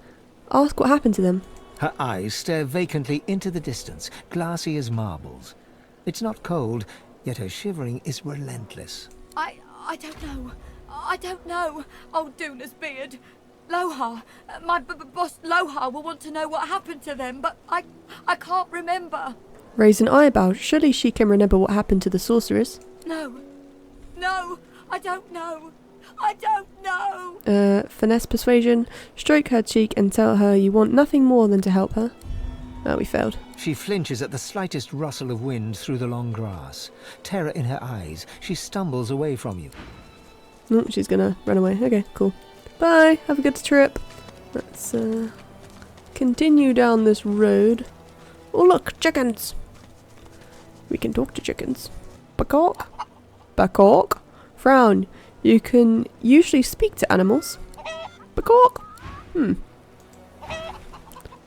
Speaker 1: Ask what happened to them.
Speaker 6: Her eyes stare vacantly into the distance, glassy as marbles. It's not cold, yet her shivering is relentless.
Speaker 12: I don't know. Old Duna's beard. Lohar. My boss Lohar will want to know what happened to them, but I can't remember.
Speaker 1: Raise an eyebrow. Surely she can remember what happened to the sorcerers.
Speaker 12: No, I don't know.
Speaker 1: Finesse persuasion. Stroke her cheek and tell her you want nothing more than to help her. Oh, we failed.
Speaker 6: She flinches at the slightest rustle of wind through the long grass. Terror in her eyes, she stumbles away from you.
Speaker 1: Oh, she's gonna run away. Okay, cool. Bye, have a good trip. Let's continue down this road. Oh look, chickens! We can talk to chickens. Bakok. Frown. You can usually speak to animals. Bakok.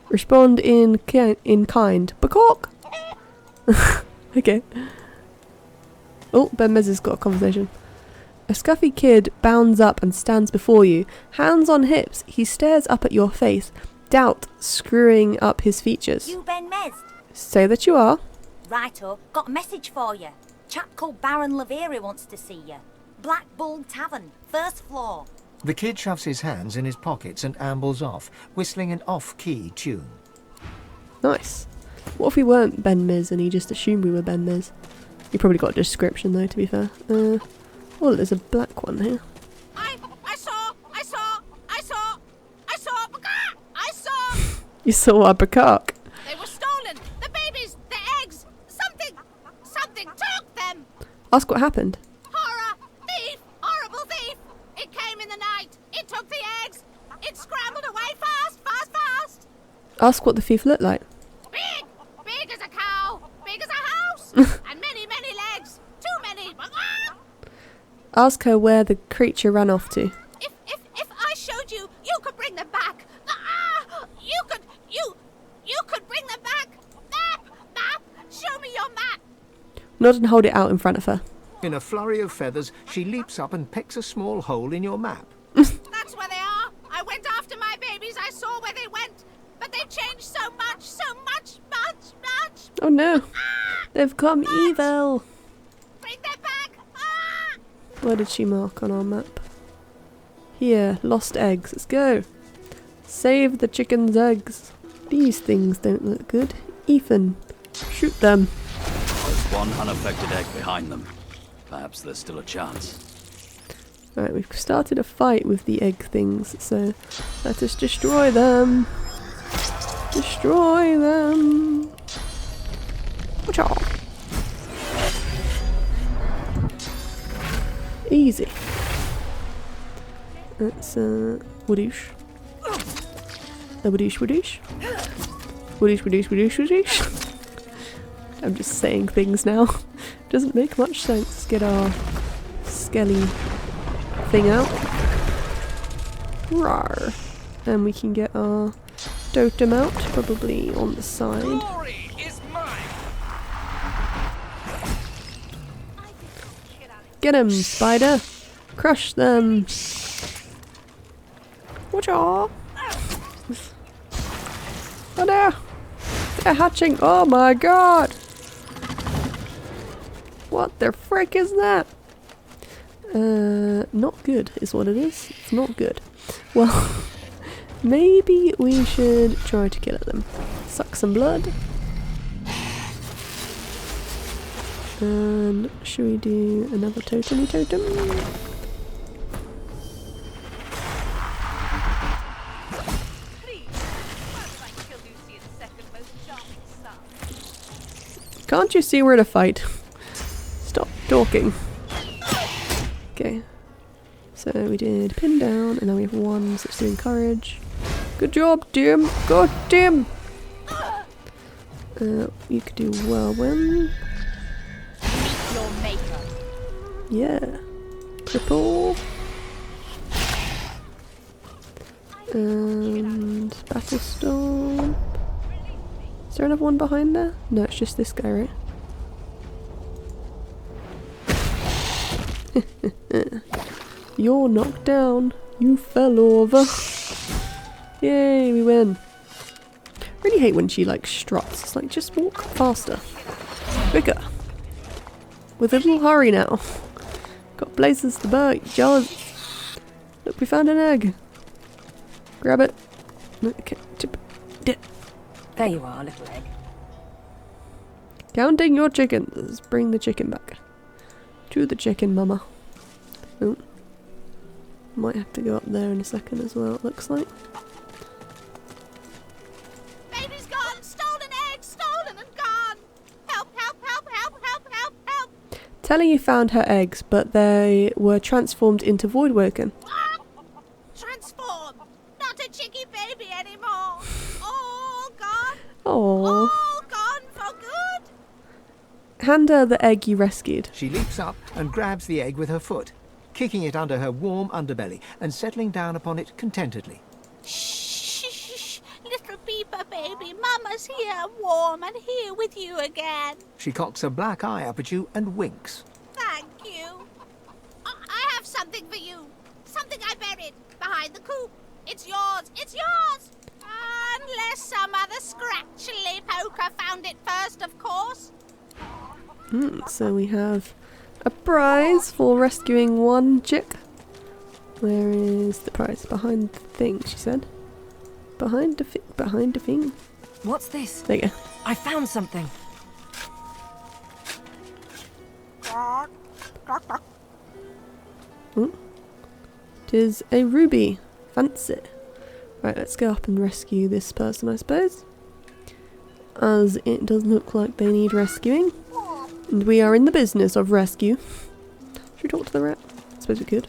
Speaker 1: Respond in kind. Bakok. Okay. Oh, Ben Mez has got a conversation. A scuffy kid bounds up and stands before you. Hands on hips, he stares up at your face, doubt screwing up his features.
Speaker 13: You Ben Mez?
Speaker 1: Say that you are.
Speaker 13: Righto, got a message for you. Chap called Baron Laveri wants to see you. Black Bull Tavern, first floor.
Speaker 6: The kid shoves his hands in his pockets and ambles off, whistling an off-key tune.
Speaker 1: Nice. What if we weren't Ben Miz and he just assumed we were Ben Miz? He probably got a description though, to be fair. Oh, there's a black one here.
Speaker 14: I saw.
Speaker 1: You saw our Bakak.
Speaker 14: They were stolen. The babies, the eggs, something took them.
Speaker 1: Ask what happened.
Speaker 14: Horrible thief. It came in the night. It took the eggs. It scrambled away fast.
Speaker 1: Ask what the thief looked like.
Speaker 14: Big as a cow, big as a house, and many legs. Too many.
Speaker 1: Ask her where the creature ran off to.
Speaker 14: If I showed you, you could bring them back. You could bring them back. Map. Show me your map.
Speaker 1: Nod and hold it out in front of her.
Speaker 6: In a flurry of feathers, she leaps up and pecks a small hole in your map.
Speaker 14: That's where they are.
Speaker 1: Oh no! They've come evil!
Speaker 14: Bring them back!
Speaker 1: Where did she mark on our map? Here, lost eggs. Let's go! Save the chicken's eggs. These things don't look good. Ethan, shoot them.
Speaker 9: There's one unaffected egg behind them. Perhaps there's still a chance.
Speaker 1: Right, we've started a fight with the egg things, so let us destroy them. Destroy them. Watch out. Easy. That's woodoosh. A woodoosh woodoosh. Woodoosh woodoosh woodoosh woodoosh. I'm just saying things now. Doesn't make much sense. Let's get our skelly thing out. Rawr. And we can get our totem out, probably on the side.
Speaker 3: Glory is mine.
Speaker 1: Get him, spider! Crush them! Watch out! Oh no! They're hatching! Oh my god! What the frick is that? Not good is what it is. It's not good. Well, maybe we should try to kill them. Suck some blood. And should we do another totem? Can't you see where to fight? Stop talking. Okay. So we did pin down, and now we have one, so it's doing courage. Good job, Dim! Good, Dim! You could do whirlwind.
Speaker 14: Meet your maker.
Speaker 1: Yeah. Cripple. And battle storm. Is there another one behind there? No, it's just this guy, right? You're knocked down. You fell over. Yay, we win. Really hate when she like struts. It's like, just walk faster. Quicker. With a little hurry now. Got places to burn. Jealous. Look, we found an egg. Grab it. Okay. Dip.
Speaker 10: There you are, little egg.
Speaker 1: Counting your chickens. Bring the chicken back. To the chicken mama. Oh. Might have to go up there in a second as well, it looks like.
Speaker 14: Baby's gone! Stolen egg! Stolen and gone! Help, help, help, help, help, help, help!
Speaker 1: Telling you found her eggs, but they were transformed into voidwoken.
Speaker 14: Transform! Not a chicky baby anymore! All gone!
Speaker 1: Oh.
Speaker 14: All gone for good!
Speaker 1: Hand her the egg you rescued.
Speaker 6: She leaps up and grabs the egg with her foot, kicking it under her warm underbelly and settling down upon it contentedly.
Speaker 14: Shh, little beeper baby, Mama's here, warm and here with you again.
Speaker 6: She cocks a black eye up at you and winks.
Speaker 14: Thank you. I have something for you. Something I buried behind the coop. It's yours. It's yours. Unless some other scratchily poker found it first, of course.
Speaker 1: So we have a prize for rescuing one chick. Where is the prize? Behind the thing, she said. Behind the thing.
Speaker 10: What's this?
Speaker 1: There you go.
Speaker 10: I found something.
Speaker 1: Tis a ruby. Fancy. Right, let's go up and rescue this person, I suppose. As it does look like they need rescuing. And we are in the business of rescue. Should we talk to the rat? I suppose we could.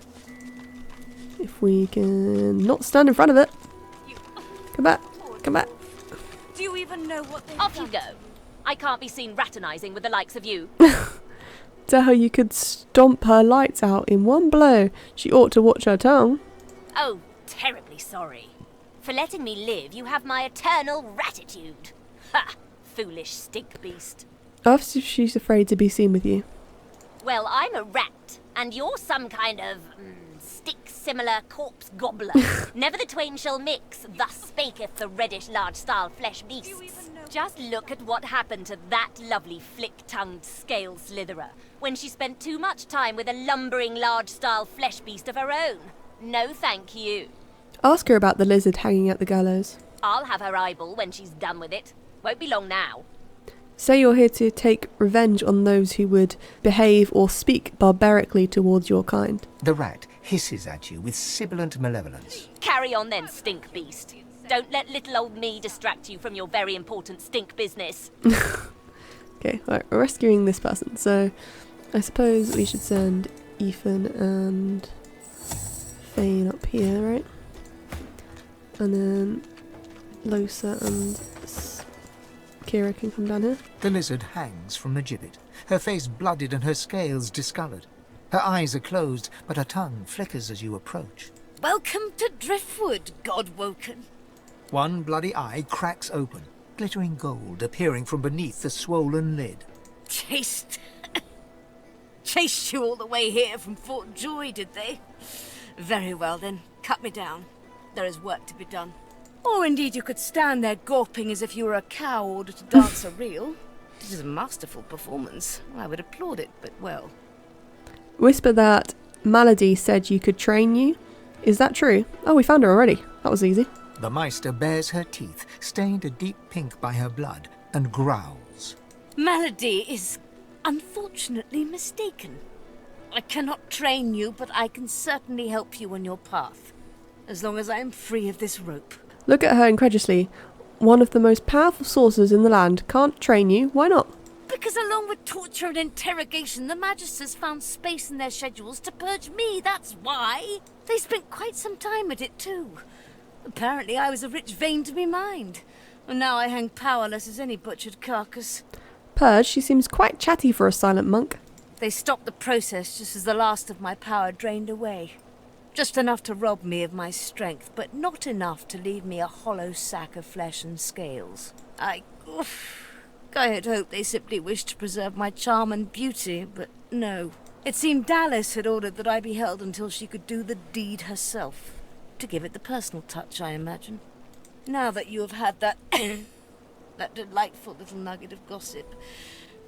Speaker 1: If we can not stand in front of it. Come back. Come back.
Speaker 4: Do you even know what they've
Speaker 15: Off you go. I can't be seen raternizing with the likes of you.
Speaker 1: Tell her you could stomp her lights out in one blow. She ought to watch her tongue.
Speaker 15: Oh, terribly sorry. For letting me live, you have my eternal gratitude. Ha! Foolish stink beast.
Speaker 1: Ask if she's afraid to be seen with you.
Speaker 15: Well, I'm a rat, and you're some kind of stick-similar corpse gobbler. Never the twain shall mix, thus spaketh the reddish large-style flesh beasts. Just look at what happened to that lovely flick-tongued scale slitherer when she spent too much time with a lumbering large-style flesh beast of her own. No thank you.
Speaker 1: Ask her about the lizard hanging at the gallows.
Speaker 15: I'll have her eyeball when she's done with it. Won't be long now.
Speaker 1: Say you're here to take revenge on those who would behave or speak barbarically towards your kind.
Speaker 6: The rat hisses at you with sibilant malevolence.
Speaker 15: Carry on then, stink beast. Don't let little old me distract you from your very important stink business.
Speaker 1: Okay, right, we're rescuing this person, so I suppose we should send Ethan and Fane up here, right? And then Losa and Kira can come down here.
Speaker 6: The lizard hangs from the gibbet, her face blooded and her scales discoloured. Her eyes are closed, but her tongue flickers as you approach.
Speaker 12: Welcome to Driftwood, God-woken.
Speaker 6: One bloody eye cracks open, glittering gold appearing from beneath the swollen lid.
Speaker 12: Chased you all the way here from Fort Joy, did they? Very well then, cut me down. There is work to be done. Or indeed you could stand there gawping as if you were a cow ordered to dance a reel. It is a masterful performance. I would applaud it, but well.
Speaker 1: Whisper that Malady said you could train you. Is that true? Oh, we found her already. That was easy.
Speaker 6: The Meistr bares her teeth, stained a deep pink by her blood, and growls.
Speaker 12: Malady is unfortunately mistaken. I cannot train you, but I can certainly help you on your path. As long as I am free of this rope.
Speaker 1: Look at her incredulously. One of the most powerful sorcerers in the land can't train you. Why not?
Speaker 12: Because along with torture and interrogation, the Magisters found space in their schedules to purge me, that's why. They spent quite some time at it too. Apparently I was a rich vein to be mined. And now I hang powerless as any butchered carcass.
Speaker 1: Purge, she seems quite chatty for a silent monk.
Speaker 12: They stopped the process just as the last of my power drained away. Just enough to rob me of my strength, but not enough to leave me a hollow sack of flesh and scales. I had hoped they simply wished to preserve my charm and beauty, but no. It seemed Dallas had ordered that I be held until she could do the deed herself. To give it the personal touch, I imagine. Now that you have had that that delightful little nugget of gossip,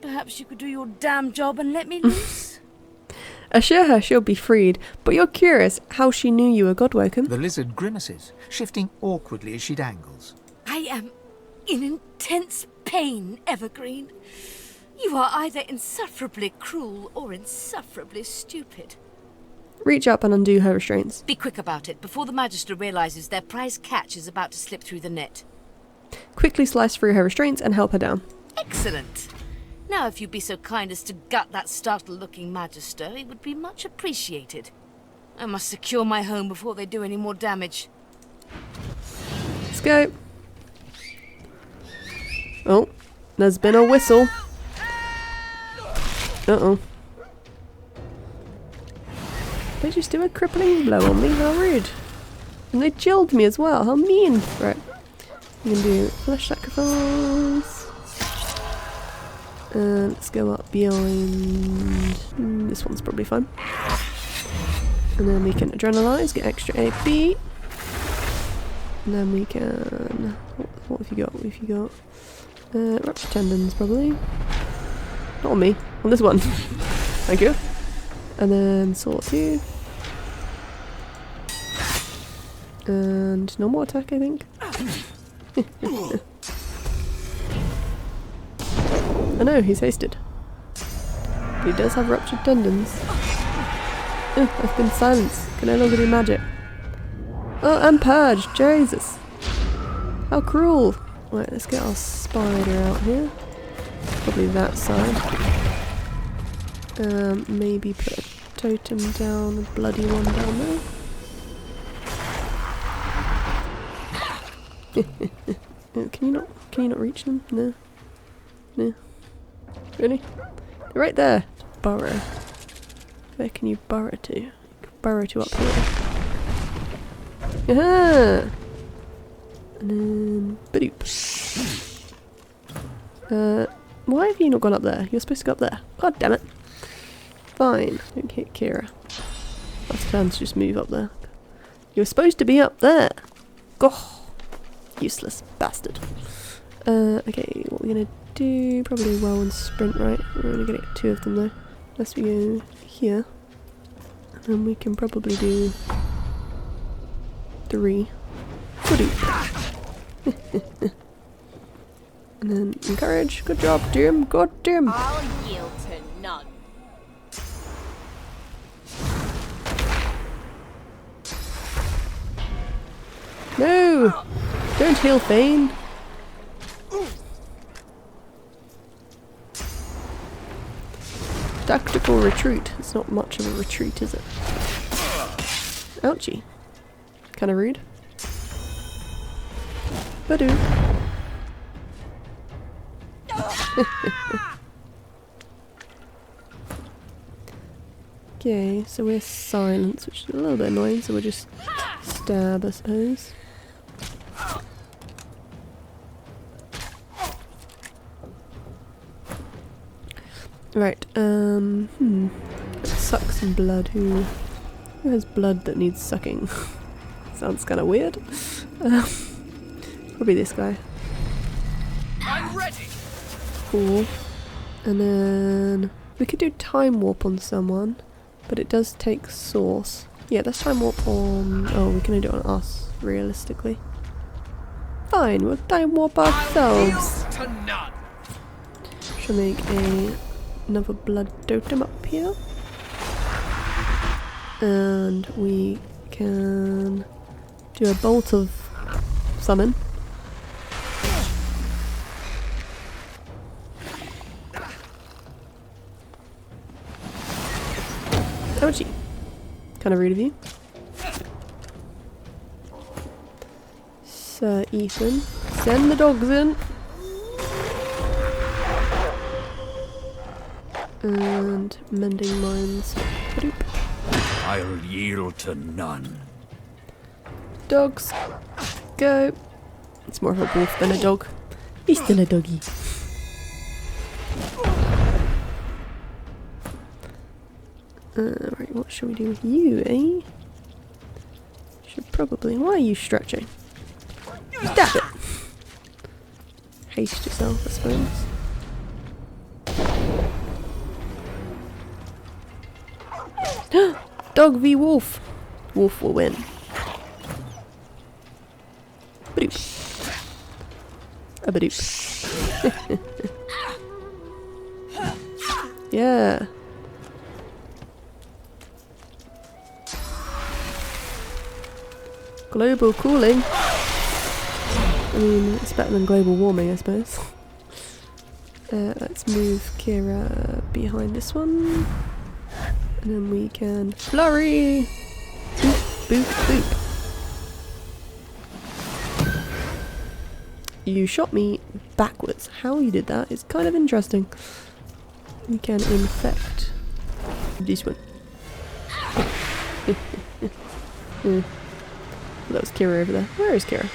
Speaker 12: perhaps you could do your damn job and let me loose?
Speaker 1: Assure her she'll be freed, but you're curious how she knew you were Godwoken.
Speaker 6: The lizard grimaces, shifting awkwardly as she dangles.
Speaker 12: I am in intense pain, Evergreen. You are either insufferably cruel or insufferably stupid.
Speaker 1: Reach up and undo her restraints.
Speaker 12: Be quick about it, before the Magister realizes their prize catch is about to slip through the net.
Speaker 1: Quickly slice through her restraints and help her down.
Speaker 12: Excellent. Now if you'd be so kind as to gut that startled-looking Magister, it would be much appreciated. I must secure my home before they do any more damage.
Speaker 1: Let's go. Oh, there's been a whistle. Uh-oh. They just do a crippling blow on me, how rude. And they chilled me as well, how mean. Right, we can do flesh sacrifice. And let's go up behind. This one's probably fine. And then we can adrenalize, get extra AP. And then we can... What have you got? What have you got? Rupture tendons, probably. Not on me, on this one. Thank you. And then sawtooth. And normal attack, I think. I know, he's hasted. But he does have ruptured tendons. I've been silenced. Can no longer do magic. Oh, and purge. Jesus. How cruel. Right, let's get our spider out here. Probably that side. Maybe put a totem down, a bloody one down there. Can you not reach them? No. No. Really? They're right there. Burrow. Where can you burrow to? You can burrow to up here. Aha! And then boop. Why have you not gone up there? You're supposed to go up there. God damn it. Fine. Don't hit Kira. That's plan to just move up there. You're supposed to be up there. Goh. Useless bastard. Okay, what we're gonna do, probably whirlwind sprint, right? We're only gonna get 2 of them though. Unless we go here. And then we can probably do 3. And then encourage. Good job, Dim. Good Dim.
Speaker 15: I'll yield to none.
Speaker 1: No! Don't heal Thane. Tactical retreat. It's not much of a retreat, is it? Ouchie. Kinda rude. Badoo. Okay, so we're silenced, which is a little bit annoying, so we'll just stab, I suppose. Right, let's suck some blood. Who has blood that needs sucking? Sounds kind of weird. Probably this guy.
Speaker 3: I'm ready.
Speaker 1: Cool. And then we could do time warp on someone, but it does take source. Yeah, let's time warp on. Oh, we can only do it on us, realistically. Fine, we'll time warp ourselves.
Speaker 3: To none.
Speaker 1: Should make another blood totem up here, and we can do a bolt of summon. Ouchie. Kind of rude of you. Sir Ethan, send the dogs in. And mending mines. Badoop.
Speaker 9: I'll yield to none.
Speaker 1: Dogs, go. It's more of a wolf than a dog. He's still a doggy. Right, what should we do with you, eh? Should probably. Why are you stretching? Stop it! Haste yourself, I suppose. Dog v wolf. Wolf will win. Badoop. A badoop. Yeah. Global cooling. I mean, it's better than global warming, I suppose. Let's move Kira behind this one. And then we can flurry! Boop, boop, boop. You shot me backwards. How you did that is kind of interesting. We can infect this one. That was Kira over there. Where is Kira?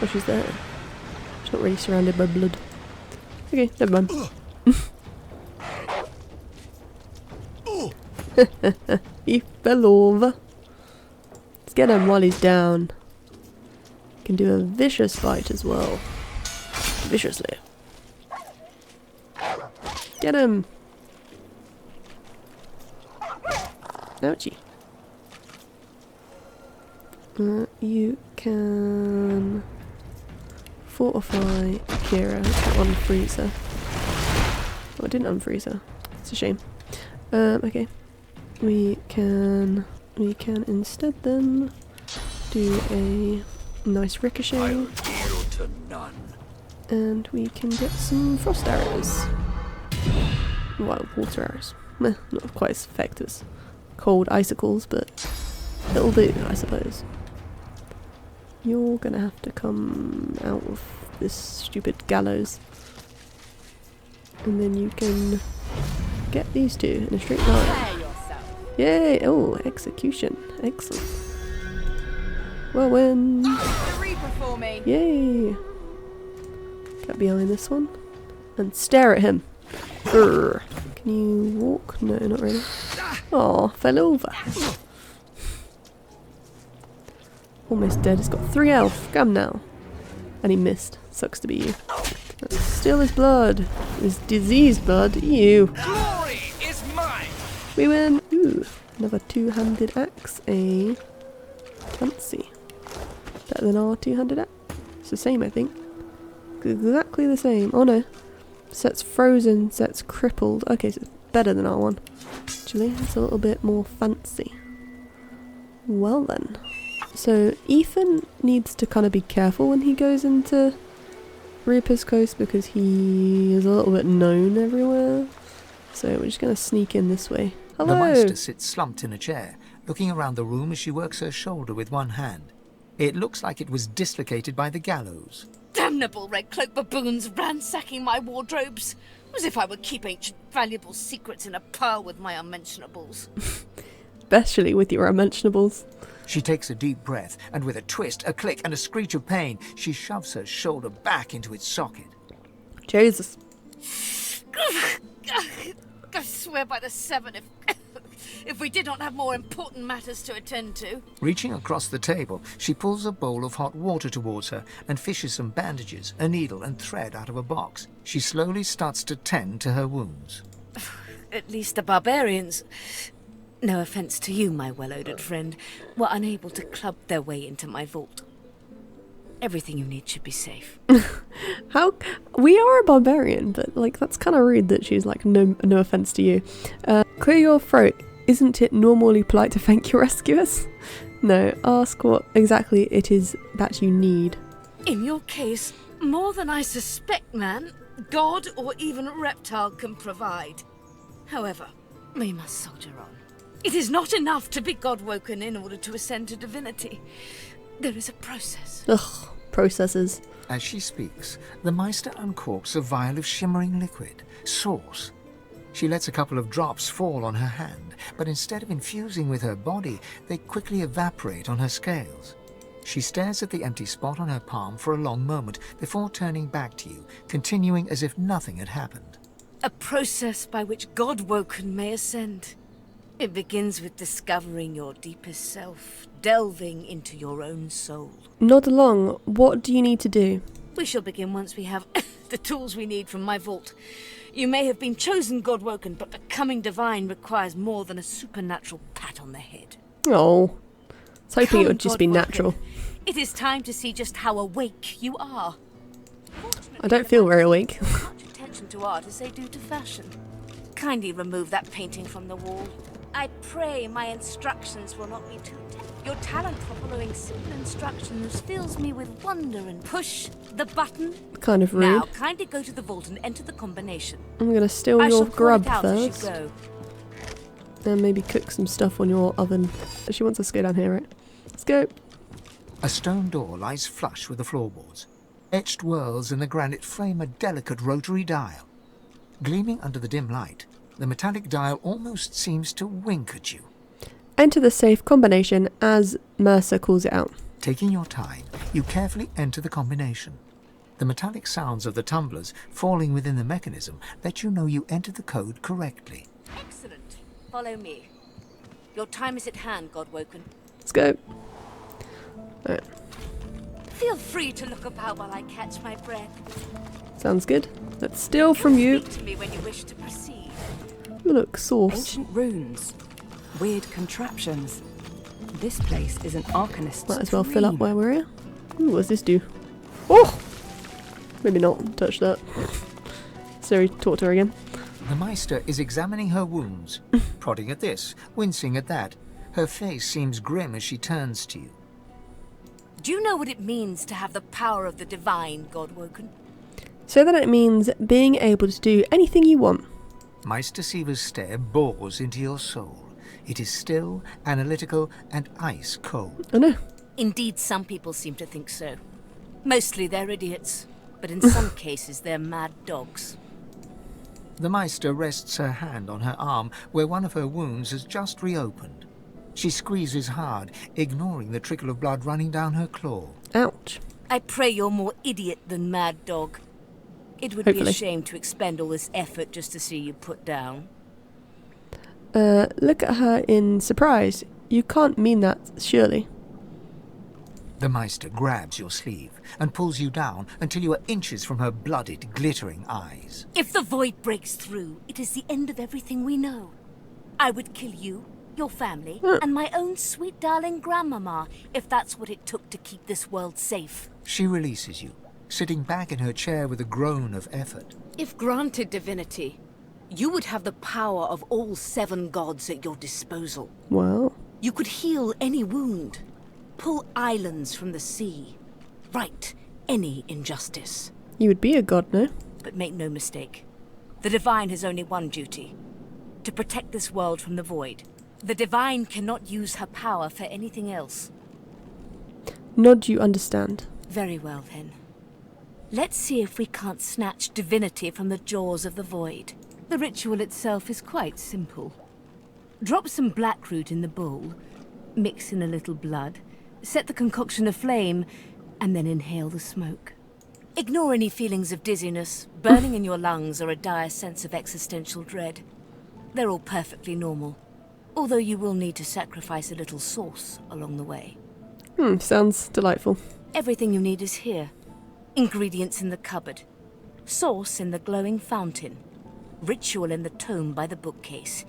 Speaker 1: Oh, she's there. She's not really surrounded by blood. Okay, never mind. He fell over. Let's get him while he's down. Can do a vicious bite as well. Viciously. Get him! Ouchie. You can fortify Kira to unfreeze her. Oh, I didn't unfreeze her. It's a shame. Okay. We can instead then do a nice ricochet.
Speaker 9: I'll yield to none.
Speaker 1: And we can get some frost arrows. Well, water arrows. Meh, not quite as effective as cold icicles, but it'll do, I suppose. You're gonna have to come out of this stupid gallows. And then you can get these two in a straight line. Yay! Oh, execution. Excellent. Whirlwind! Yay! Get behind this one. And stare at him. Urgh. Can you walk? No, not really. Oh, fell over. Almost dead. He's got 3 health. Come now. And he missed. Sucks to be you. Let's steal his blood. His diseased blood. Ew.
Speaker 3: Glory is mine!
Speaker 1: We win. Ooh, another two-handed axe. Fancy. Better than our two-handed axe. It's the same, I think. Exactly the same. Oh no. Set's frozen, set's crippled. Okay, so it's better than our one. Actually, it's a little bit more fancy. Well then. So Ethan needs to kind of be careful when he goes into Reaper's Coast because he is a little bit known everywhere. So we're just going to sneak in this way. Hello!
Speaker 6: The Meistr sits slumped in a chair, looking around the room as she works her shoulder with one hand. It looks like it was dislocated by the gallows.
Speaker 12: Damnable red cloak baboons ransacking my wardrobes. As if I would keep ancient valuable secrets in a pile with my unmentionables.
Speaker 1: Especially with your unmentionables.
Speaker 6: She takes a deep breath, and with a twist, a click, and a screech of pain, she shoves her shoulder back into its socket.
Speaker 1: Jesus.
Speaker 12: I swear by the seven, if we did not have more important matters to attend to.
Speaker 6: Reaching across the table, she pulls a bowl of hot water towards her and fishes some bandages, a needle, and thread out of a box. She slowly starts to tend to her wounds.
Speaker 12: At least the barbarians, no offence to you, my well-odoured friend, were unable to club their way into my vault. Everything you need should be safe.
Speaker 1: How? We are a barbarian, but like that's kind of rude that she's like, no offense to you. Clear your throat. Isn't it normally polite to thank your rescuers? No, ask what exactly it is that you need.
Speaker 12: In your case, more than I suspect, man, god or even reptile can provide. However, we must soldier on. It is not enough to be god-woken in order to ascend to divinity. There is a process.
Speaker 1: Ugh, processes.
Speaker 6: As she speaks, the Meistr uncorks a vial of shimmering liquid, sauce. She lets a couple of drops fall on her hand, but instead of infusing with her body, they quickly evaporate on her scales. She stares at the empty spot on her palm for a long moment before turning back to you, continuing as if nothing had happened.
Speaker 12: A process by which God-woken may ascend. It begins with discovering your deepest self, delving into your own soul.
Speaker 1: Nod along. What do you need to do?
Speaker 12: We shall begin once we have the tools we need from my vault. You may have been chosen God-woken, but becoming divine requires more than a supernatural pat on the head.
Speaker 1: Oh, I was hoping it would just be natural.
Speaker 12: It is time to see just how awake you are.
Speaker 1: I don't feel very awake.
Speaker 12: Much attention to art as they do to fashion. Kindly remove that painting from the wall. I pray my instructions will not be too technical. Your talent for following simple instructions fills me with wonder and push the button.
Speaker 1: Kind of rude.
Speaker 12: Now, kindly go to the vault and enter the combination.
Speaker 1: I'm gonna steal your grub
Speaker 12: first.
Speaker 1: Then maybe cook some stuff on your oven. She wants us to go down here, right? Let's go.
Speaker 6: A stone door lies flush with the floorboards. Etched whorls in the granite frame a delicate rotary dial. Gleaming under the dim light, the metallic dial almost seems to wink at you.
Speaker 1: Enter the safe combination as Mercer calls it out.
Speaker 6: Taking your time, you carefully enter the combination. The metallic sounds of the tumblers falling within the mechanism let you know you entered the code correctly.
Speaker 12: Excellent. Follow me. Your time is at hand, God-woken.
Speaker 1: Let's go. Alright.
Speaker 12: Feel free to look about while I catch my breath.
Speaker 1: Sounds good. Let's steal from you.
Speaker 12: Speak to me when you wish to proceed.
Speaker 1: You look sauce.
Speaker 10: Ancient runes. Weird contraptions. This place is an arcanist's
Speaker 1: Might as well fill up while we're here. Ooh, what does this do? Oh! Maybe not. Touch that. Sorry, talk to her again.
Speaker 6: The Meistr is examining her wounds, prodding at this, wincing at that. Her face seems grim as she turns to you.
Speaker 12: Do you know what it means to have the power of the divine, God-woken?
Speaker 1: So that it means being able to do anything you want.
Speaker 6: Meistr Siva's stare bores into your soul. It is still, analytical, and ice cold.
Speaker 1: I know.
Speaker 12: Indeed, some people seem to think so. Mostly they're idiots, but in some cases they're mad dogs.
Speaker 6: The Meistr rests her hand on her arm where one of her wounds has just reopened. She squeezes hard, ignoring the trickle of blood running down her claw.
Speaker 1: Ouch.
Speaker 12: I pray you're more idiot than mad dog. It would be a shame to expend all this effort just to see you put down.
Speaker 1: Look at her in surprise. You can't mean that, surely.
Speaker 6: The Meistr grabs your sleeve and pulls you down until you are inches from her blooded, glittering eyes.
Speaker 12: If the void breaks through, it is the end of everything we know. I would kill you, your family, and my own sweet darling grandmama if that's what it took to keep this world safe.
Speaker 6: She releases you, sitting back in her chair with a groan of effort.
Speaker 16: If granted divinity, you would have the power of all 7 gods at your disposal.
Speaker 1: Wow.
Speaker 16: You could heal any wound, pull islands from the sea, right any injustice.
Speaker 1: You would be a god, no?
Speaker 12: But make no mistake, the Divine has only one duty: to protect this world from the void. The Divine cannot use her power for anything else.
Speaker 1: Nod, you understand.
Speaker 12: Very well, then. Let's see if we can't snatch divinity from the jaws of the void. The ritual itself is quite simple. Drop some blackroot in the bowl, mix in a little blood, set the concoction aflame, and then inhale the smoke. Ignore any feelings of dizziness, burning in your lungs, or a dire sense of existential dread. They're all perfectly normal, although you will need to sacrifice a little sauce along the way.
Speaker 1: Sounds delightful.
Speaker 12: Everything you need is here. Ingredients in the cupboard. Sauce in the glowing fountain. Ritual in the tome by the bookcase.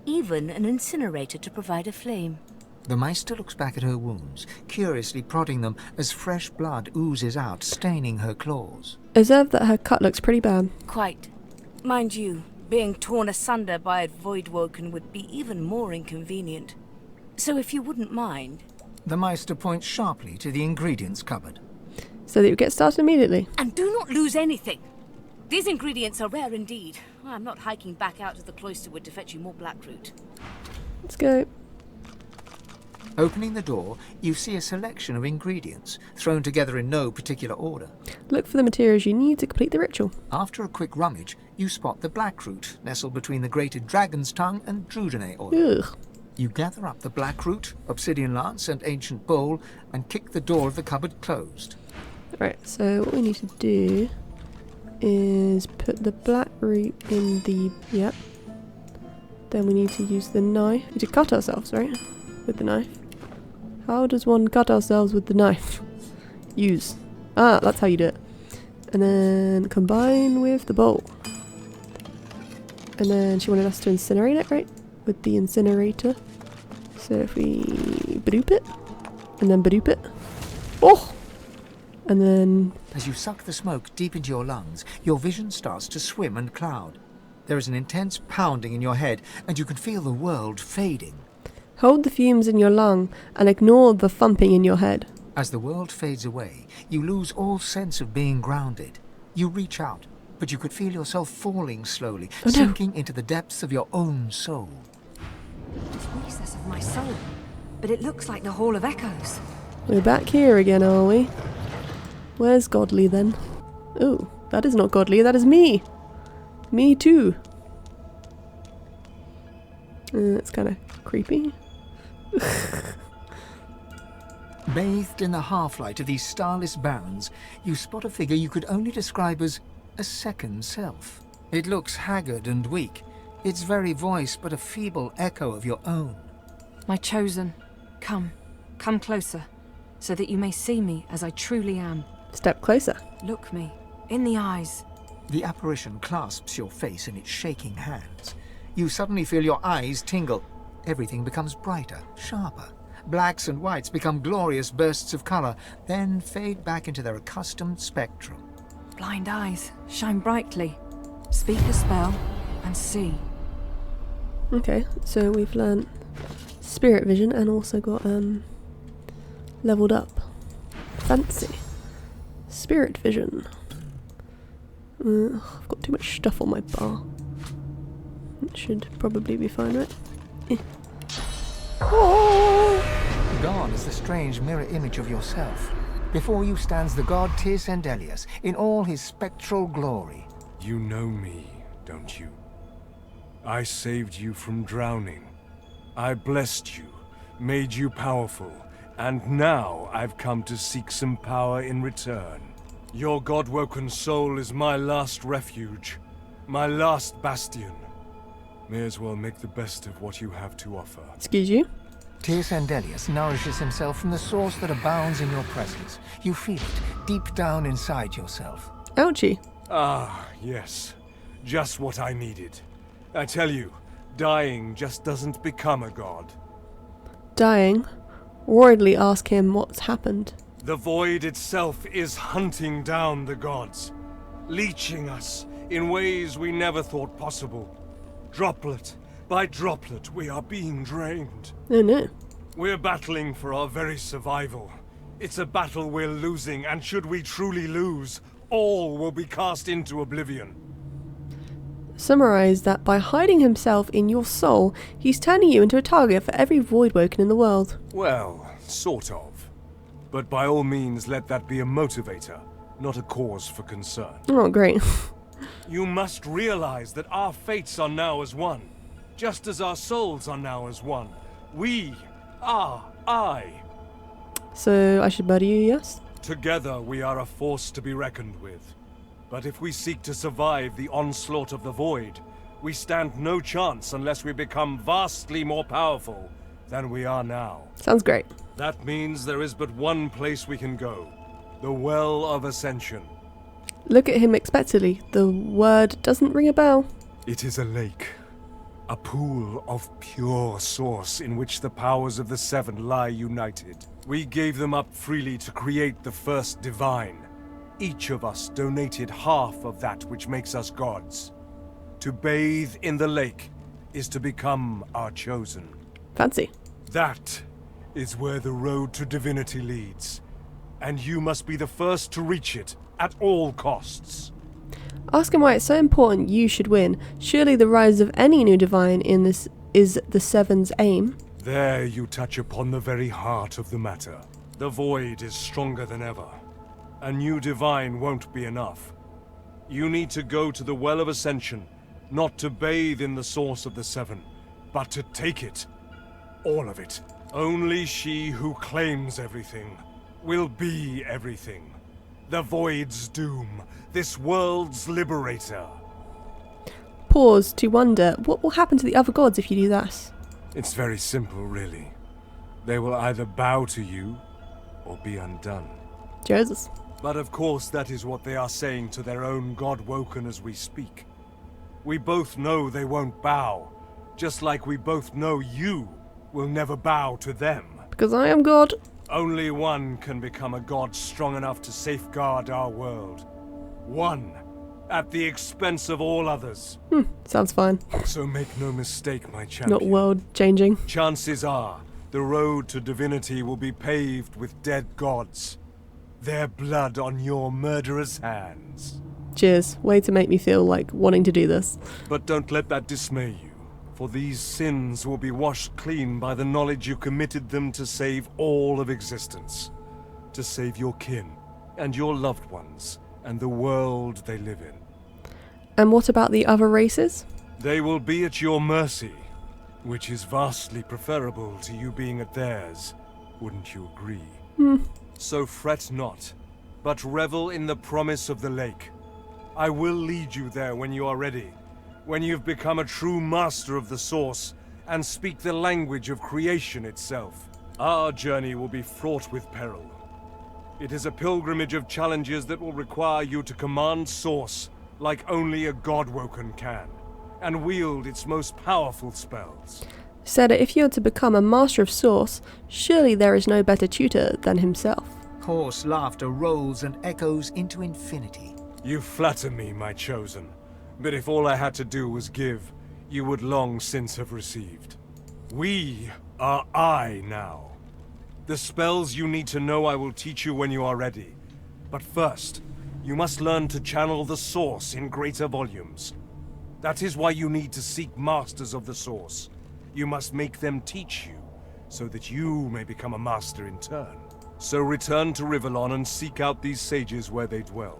Speaker 12: Even an incinerator to provide a flame.
Speaker 6: The Meistr looks back at her wounds, curiously prodding them as fresh blood oozes out, staining her claws.
Speaker 1: Observe that her cut looks pretty bad.
Speaker 12: Quite. Mind you, being torn asunder by a voidwoken would be even more inconvenient. So if you wouldn't mind...
Speaker 6: The Meistr points sharply to the ingredients cupboard.
Speaker 1: So that you get started immediately.
Speaker 12: And do not lose anything. These ingredients are rare indeed. I'm not hiking back out to the cloisterwood to fetch you more blackroot.
Speaker 1: Let's go.
Speaker 6: Opening the door, you see a selection of ingredients, thrown together in no particular order.
Speaker 1: Look for the materials you need to complete the ritual.
Speaker 6: After a quick rummage, you spot the blackroot, nestled between the grated dragon's tongue and drudene oil.
Speaker 1: Ugh.
Speaker 6: You gather up the blackroot, obsidian lance, and ancient bowl, and kick the door of the cupboard closed.
Speaker 1: Right, so what we need to do is put the blackroot in the... Yep. Then we need to use the knife. We need to cut ourselves, right? With the knife. How does one cut ourselves with the knife? Use. Ah, that's how you do it. And then combine with the bowl. And then she wanted us to incinerate it, right? With the incinerator. So if we badoop it, and then badoop it. Oh! And then...
Speaker 6: As you suck the smoke deep into your lungs, your vision starts to swim and cloud. There is an intense pounding in your head, and you can feel the world fading.
Speaker 1: Hold the fumes in your lung and ignore the thumping in your head.
Speaker 6: As the world fades away, you lose all sense of being grounded. You reach out, but you could feel yourself falling slowly, sinking into the depths of your own soul.
Speaker 10: It's recess of my soul, but it looks like the Hall of Echoes.
Speaker 1: We're back here again, are we? Where's Godly then? Oh, that is not Godly, that is me. Me too. It's kind of creepy.
Speaker 6: Bathed in the half-light of these starless barrens, you spot a figure you could only describe as a second self. It looks haggard and weak, its very voice but a feeble echo of your own.
Speaker 10: My chosen, come closer, so that you may see me as I truly am.
Speaker 1: Step closer.
Speaker 10: Look me in the eyes.
Speaker 6: The apparition clasps your face in its shaking hands. You suddenly feel your eyes tingle. Everything becomes brighter, sharper. Blacks and whites become glorious bursts of color, then fade back into their accustomed spectrum.
Speaker 10: Blind eyes, shine brightly. Speak a spell and see.
Speaker 1: Okay, so we've learnt spirit vision and also got leveled up. Fancy. Spirit vision. I've got too much stuff on my bar. It should probably be fine, right?
Speaker 6: Oh! Gone is the strange mirror image of yourself. Before you stands the god Tis Endelius in all his spectral glory.
Speaker 8: You know me, don't you? I saved you from drowning. I blessed you, made you powerful, and now I've come to seek some power in return. Your god-woken soul is my last refuge, my last bastion. May as well make the best of what you have to offer.
Speaker 1: Excuse you?
Speaker 6: Sandelius nourishes himself from the source that abounds in your presence. You feel it deep down inside yourself.
Speaker 1: Ouchie.
Speaker 8: Ah, yes. Just what I needed. I tell you, dying just doesn't become a god.
Speaker 1: Dying? Worriedly ask him what's happened.
Speaker 8: The void itself is hunting down the gods, leeching us in ways we never thought possible. Droplet by droplet, we are being drained.
Speaker 1: Oh no.
Speaker 8: We're battling for our very survival. It's a battle we're losing, and should we truly lose, all will be cast into oblivion.
Speaker 1: Summarize that by hiding himself in your soul, he's turning you into a target for every Voidwoken in the world.
Speaker 8: Well, sort of. But by all means, let that be a motivator, not a cause for concern.
Speaker 1: Oh, great.
Speaker 8: You must realize that our fates are now as one, just as our souls are now as one. We are I.
Speaker 1: So I should murder you, yes?
Speaker 8: Together we are a force to be reckoned with. But if we seek to survive the onslaught of the Void, we stand no chance unless we become vastly more powerful than we are now.
Speaker 1: Sounds great.
Speaker 8: That means there is but one place we can go. The Well of Ascension.
Speaker 1: Look at him expectantly. The word doesn't ring a bell.
Speaker 8: It is a lake. A pool of pure source in which the powers of the Seven lie united. We gave them up freely to create the first divine. Each of us donated half of that which makes us gods. To bathe in the lake is to become our chosen.
Speaker 1: Fancy.
Speaker 8: That is where the road to divinity leads. And you must be the first to reach it at all costs.
Speaker 1: Ask him why it's so important you should win. Surely the rise of any new divine in this is the Seven's aim.
Speaker 8: There you touch upon the very heart of the matter. The Void is stronger than ever. A new divine won't be enough. You need to go to the Well of Ascension, not to bathe in the source of the Seven, but to take it. All of it. Only she who claims everything will be everything. The Void's doom, this world's liberator.
Speaker 1: Pause to wonder, what will happen to the other gods if you do that?
Speaker 8: It's very simple, really. They will either bow to you, or be undone.
Speaker 1: Jesus.
Speaker 8: But of course that is what they are saying to their own God-woken as we speak. We both know they won't bow, just like we both know you will never bow to them.
Speaker 1: Because I am God.
Speaker 8: Only one can become a god strong enough to safeguard our world. One, at the expense of all others.
Speaker 1: Sounds fine.
Speaker 8: So make no mistake, my champion.
Speaker 1: Not world changing.
Speaker 8: Chances are, the road to divinity will be paved with dead gods. Their blood on your murderous hands.
Speaker 1: Cheers. Way to make me feel like wanting to do this.
Speaker 8: But don't let that dismay you. For these sins will be washed clean by the knowledge you committed them to save all of existence. To save your kin, and your loved ones, and the world they live in.
Speaker 1: And what about the other races?
Speaker 8: They will be at your mercy, which is vastly preferable to you being at theirs. Wouldn't you agree? So fret not, but revel in the promise of the lake. I will lead you there when you are ready. When you've become a true master of the source, and speak the language of creation itself. Our journey will be fraught with peril. It is a pilgrimage of challenges that will require you to command source, like only a God-woken can, and wield its most powerful spells.
Speaker 1: Said that if you are to become a master of source, surely there is no better tutor than himself.
Speaker 6: Hoarse laughter rolls and echoes into infinity.
Speaker 8: You flatter me, my chosen. But if all I had to do was give, you would long since have received. We are I now. The spells you need to know I will teach you when you are ready. But first, you must learn to channel the source in greater volumes. That is why you need to seek masters of the source. You must make them teach you, so that you may become a master in turn. So return to Rivellon and seek out these sages where they dwell.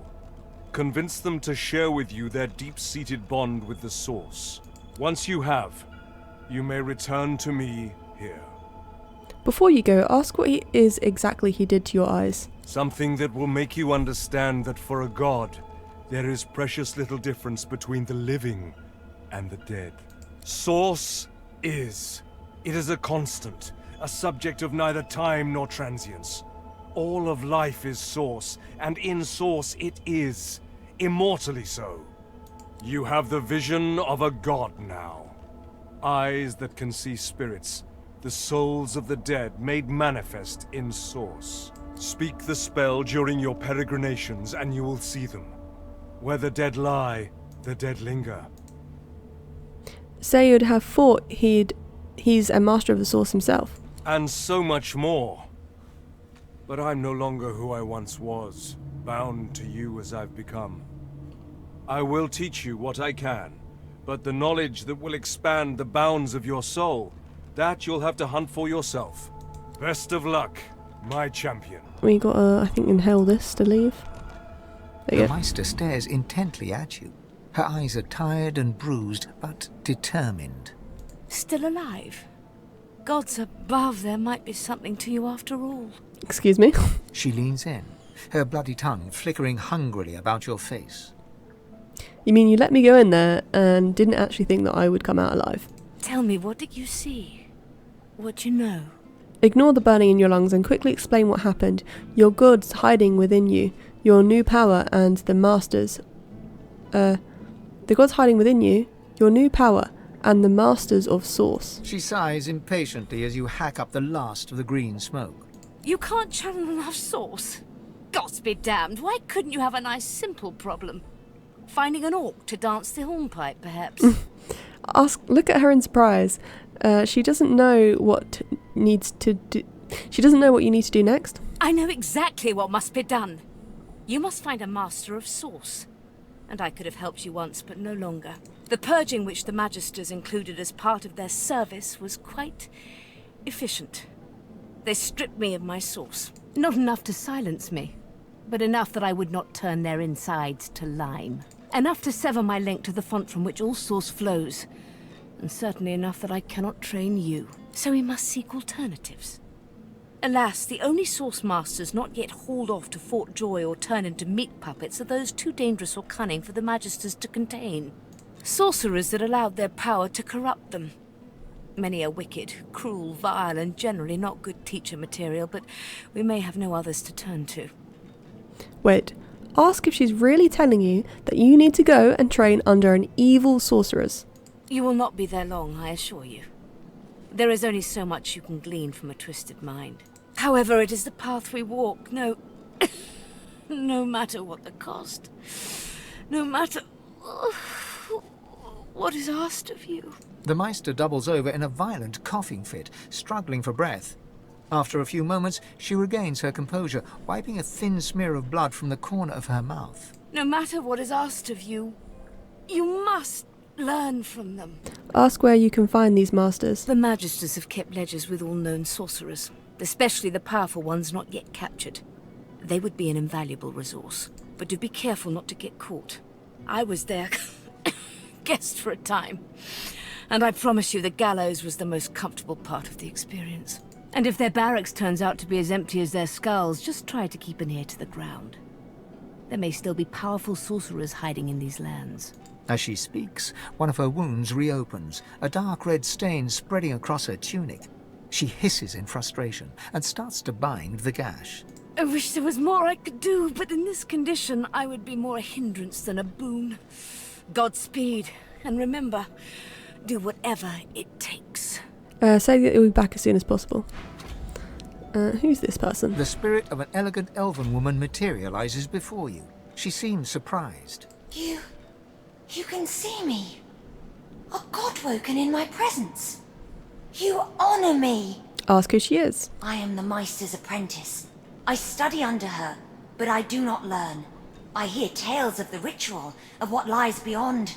Speaker 8: Convince them to share with you their deep-seated bond with the source. Once you have, you may return to me here.
Speaker 1: Before you go, ask what it is exactly he did to your eyes.
Speaker 8: Something that will make you understand that for a god, there is precious little difference between the living and the dead. Source is. It is a constant, a subject of neither time nor transience. All of life is Source, and in Source it is, immortally so. You have the vision of a god now. Eyes that can see spirits, the souls of the dead made manifest in Source. Speak the spell during your peregrinations and you will see them. Where the dead lie, the dead linger.
Speaker 1: Say you'd have thought he's a master of the Source himself.
Speaker 8: And so much more. But I'm no longer who I once was, bound to you as I've become. I will teach you what I can, but the knowledge that will expand the bounds of your soul, that you'll have to hunt for yourself. Best of luck, my champion.
Speaker 1: We gotta, I think, inhale this to leave. There you
Speaker 6: The
Speaker 1: go.
Speaker 6: Meistr stares intently at you. Her eyes are tired and bruised, but determined.
Speaker 16: Still alive? Gods above, there might be something to you after all.
Speaker 1: Excuse me?
Speaker 6: She leans in, her bloody tongue flickering hungrily about your face.
Speaker 1: You mean you let me go in there and didn't actually think that I would come out alive?
Speaker 16: Tell me, what did you see? What you know?
Speaker 1: Ignore the burning in your lungs and quickly explain what happened. Your gods hiding within you, your new power and the masters. The gods hiding within you, your new power, and the masters of Source.
Speaker 6: She sighs impatiently as you hack up the last of the green smoke.
Speaker 16: You can't channel enough Source? Gods be damned, why couldn't you have a nice simple problem? Finding an orc to dance the hornpipe, perhaps?
Speaker 1: Look at her in surprise. She doesn't know what needs to do. She doesn't know what you need to do next.
Speaker 16: I know exactly what must be done. You must find a master of Source. And I could have helped you once, but no longer. The purging which the Magisters included as part of their service was quite efficient. They stripped me of my Source. Not enough to silence me, but enough that I would not turn their insides to lime. Enough to sever my link to the font from which all Source flows. And certainly enough that I cannot train you. So we must seek alternatives. Alas, the only Source Masters not yet hauled off to Fort Joy or turn into meat puppets are those too dangerous or cunning for the Magisters to contain. Sorcerers that allowed their power to corrupt them. Many are wicked, cruel, vile, and generally not good teacher material, but we may have no others to turn to.
Speaker 1: Wait, ask if she's really telling you that you need to go and train under an evil sorceress.
Speaker 16: You will not be there long, I assure you. There is only so much you can glean from a twisted mind. However, it is the path we walk, no matter what the cost. No matter what is asked of you.
Speaker 6: The Meistr doubles over in a violent coughing fit, struggling for breath. After a few moments, she regains her composure, wiping a thin smear of blood from the corner of her mouth.
Speaker 16: No matter what is asked of you, you must learn from them.
Speaker 1: Ask where you can find these masters.
Speaker 16: The Magisters have kept ledgers with all known sorcerers, especially the powerful ones not yet captured. They would be an invaluable resource, but do be careful not to get caught. I was their guest for a time, and I promise you the gallows was the most comfortable part of the experience. And if their barracks turns out to be as empty as their skulls, just try to keep an ear to the ground. There may still be powerful sorcerers hiding in these lands.
Speaker 6: As she speaks, one of her wounds reopens, a dark red stain spreading across her tunic. She hisses in frustration and starts to bind the gash.
Speaker 16: I wish there was more I could do, but in this condition, I would be more a hindrance than a boon. Godspeed, and remember, do whatever it takes.
Speaker 1: Say that you'll be back as soon as possible. Who's this person?
Speaker 6: The spirit of an elegant elven woman materializes before you. She seems surprised.
Speaker 13: You can see me. A god woken in my presence. You honor me.
Speaker 1: Ask who she is.
Speaker 13: I am the Meister's apprentice. I study under her, but I do not learn. I hear tales of the ritual, of what lies beyond.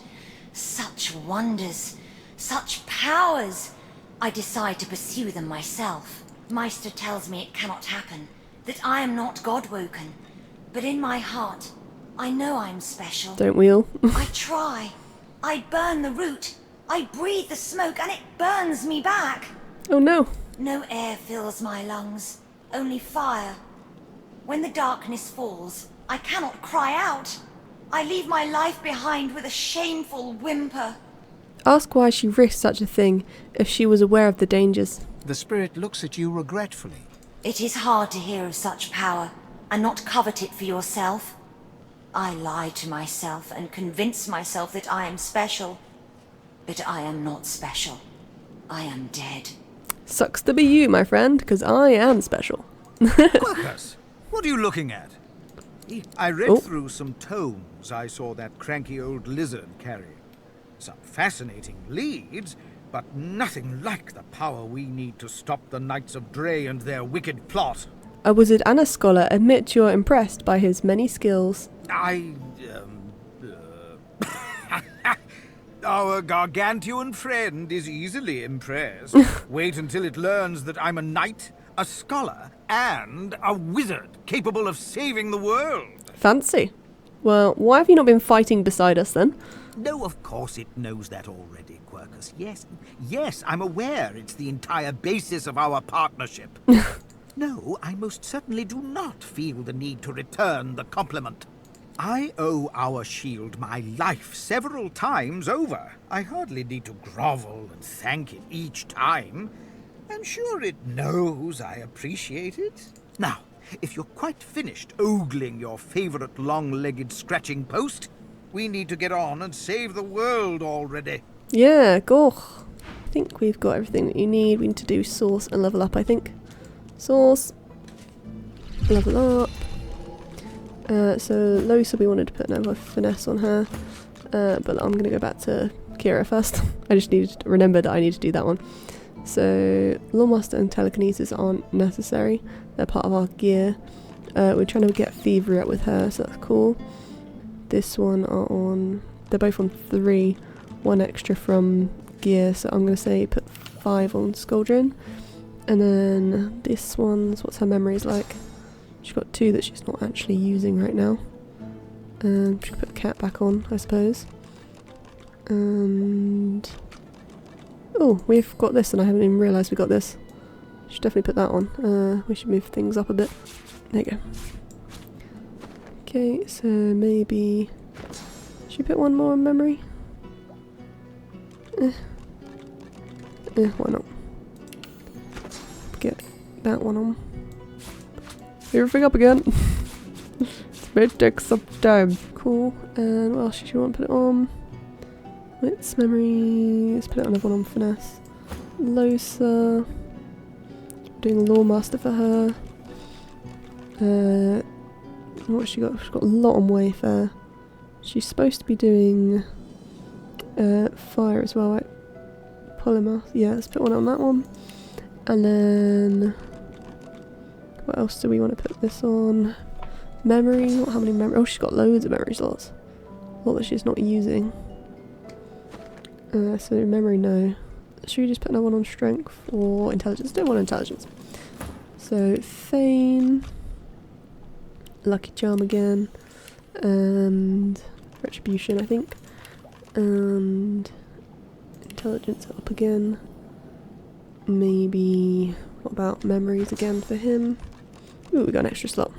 Speaker 13: Such wonders, such powers. I decide to pursue them myself. Meistr tells me it cannot happen, that I am not god-woken. But in my heart, I know I'm special.
Speaker 1: Don't we all?
Speaker 13: I try. I burn the root. I breathe the smoke and it burns me back.
Speaker 1: Oh no.
Speaker 13: No air fills my lungs, only fire. When the darkness falls, I cannot cry out. I leave my life behind with a shameful whimper.
Speaker 1: Ask why she risked such a thing if she was aware of the dangers.
Speaker 6: The spirit looks at you regretfully.
Speaker 13: It is hard to hear of such power and not covet it for yourself. I lie to myself and convince myself that I am special. But I am not special. I am dead.
Speaker 1: Sucks to be you, my friend, because I am special.
Speaker 11: Quirkus, what are you looking at? I read through some tomes I saw that cranky old lizard carry. Some fascinating leads, but nothing like the power we need to stop the Knights of Dre and their wicked plot.
Speaker 1: A wizard and a scholar admit you're impressed by his many skills.
Speaker 11: Our gargantuan friend is easily impressed. Wait until it learns that I'm a knight, a scholar, and a wizard capable of saving the world.
Speaker 1: Fancy. Well, why have you not been fighting beside us then?
Speaker 11: No, of course it knows that already, Quirkus. Yes, I'm aware it's the entire basis of our partnership. No, I most certainly do not feel the need to return the compliment. I owe our shield my life several times over. I hardly need to grovel and thank it each time. I'm sure it knows I appreciate it. Now, if you're quite finished ogling your favorite long-legged scratching post, we need to get on and save the world already.
Speaker 1: Yeah, go. I think we've got everything that you need. We need to do source and level up, I think. Source. Level up. So Losa, we wanted to put another finesse on her. But I'm going to go back to Kira first. I just needed to remember that I need to do that one. So Lawmaster and Telekinesis aren't necessary. They're part of our gear. We're trying to get Thievery up with her, so that's cool. This one are on... They're both on 3. 1 extra from gear, so I'm going to say put 5 on Skuldrin. And then this one's... What's her memories like? She's got 2 that she's not actually using right now. She can put the cat back on, I suppose. And... Oh, we've got this and I haven't even realised we got this. Should definitely put that on. We should move things up a bit. There you go. Okay, so maybe... Should we put 1 more in memory? Why not? Get that one on. Everything up again. It may take some time. Cool. And what else should you want to put it on? Wits memory. Let's put it on another one on finesse. Losa. Doing Lawmaster for her. What's she got? She's got a lot on Wayfair. She's supposed to be doing fire as well, right? Polymath. Yeah, let's put one on that one. And then what else do we want to put this on? Memory. How many memory? Oh, she's got loads of memory slots. A lot that she's not using. So memory, no. Should we just put another one on strength or intelligence? Do one on intelligence. So Feign, Lucky Charm again, and Retribution, I think, and intelligence up again. Maybe what about memories again for him? Ooh, we got an extra slot.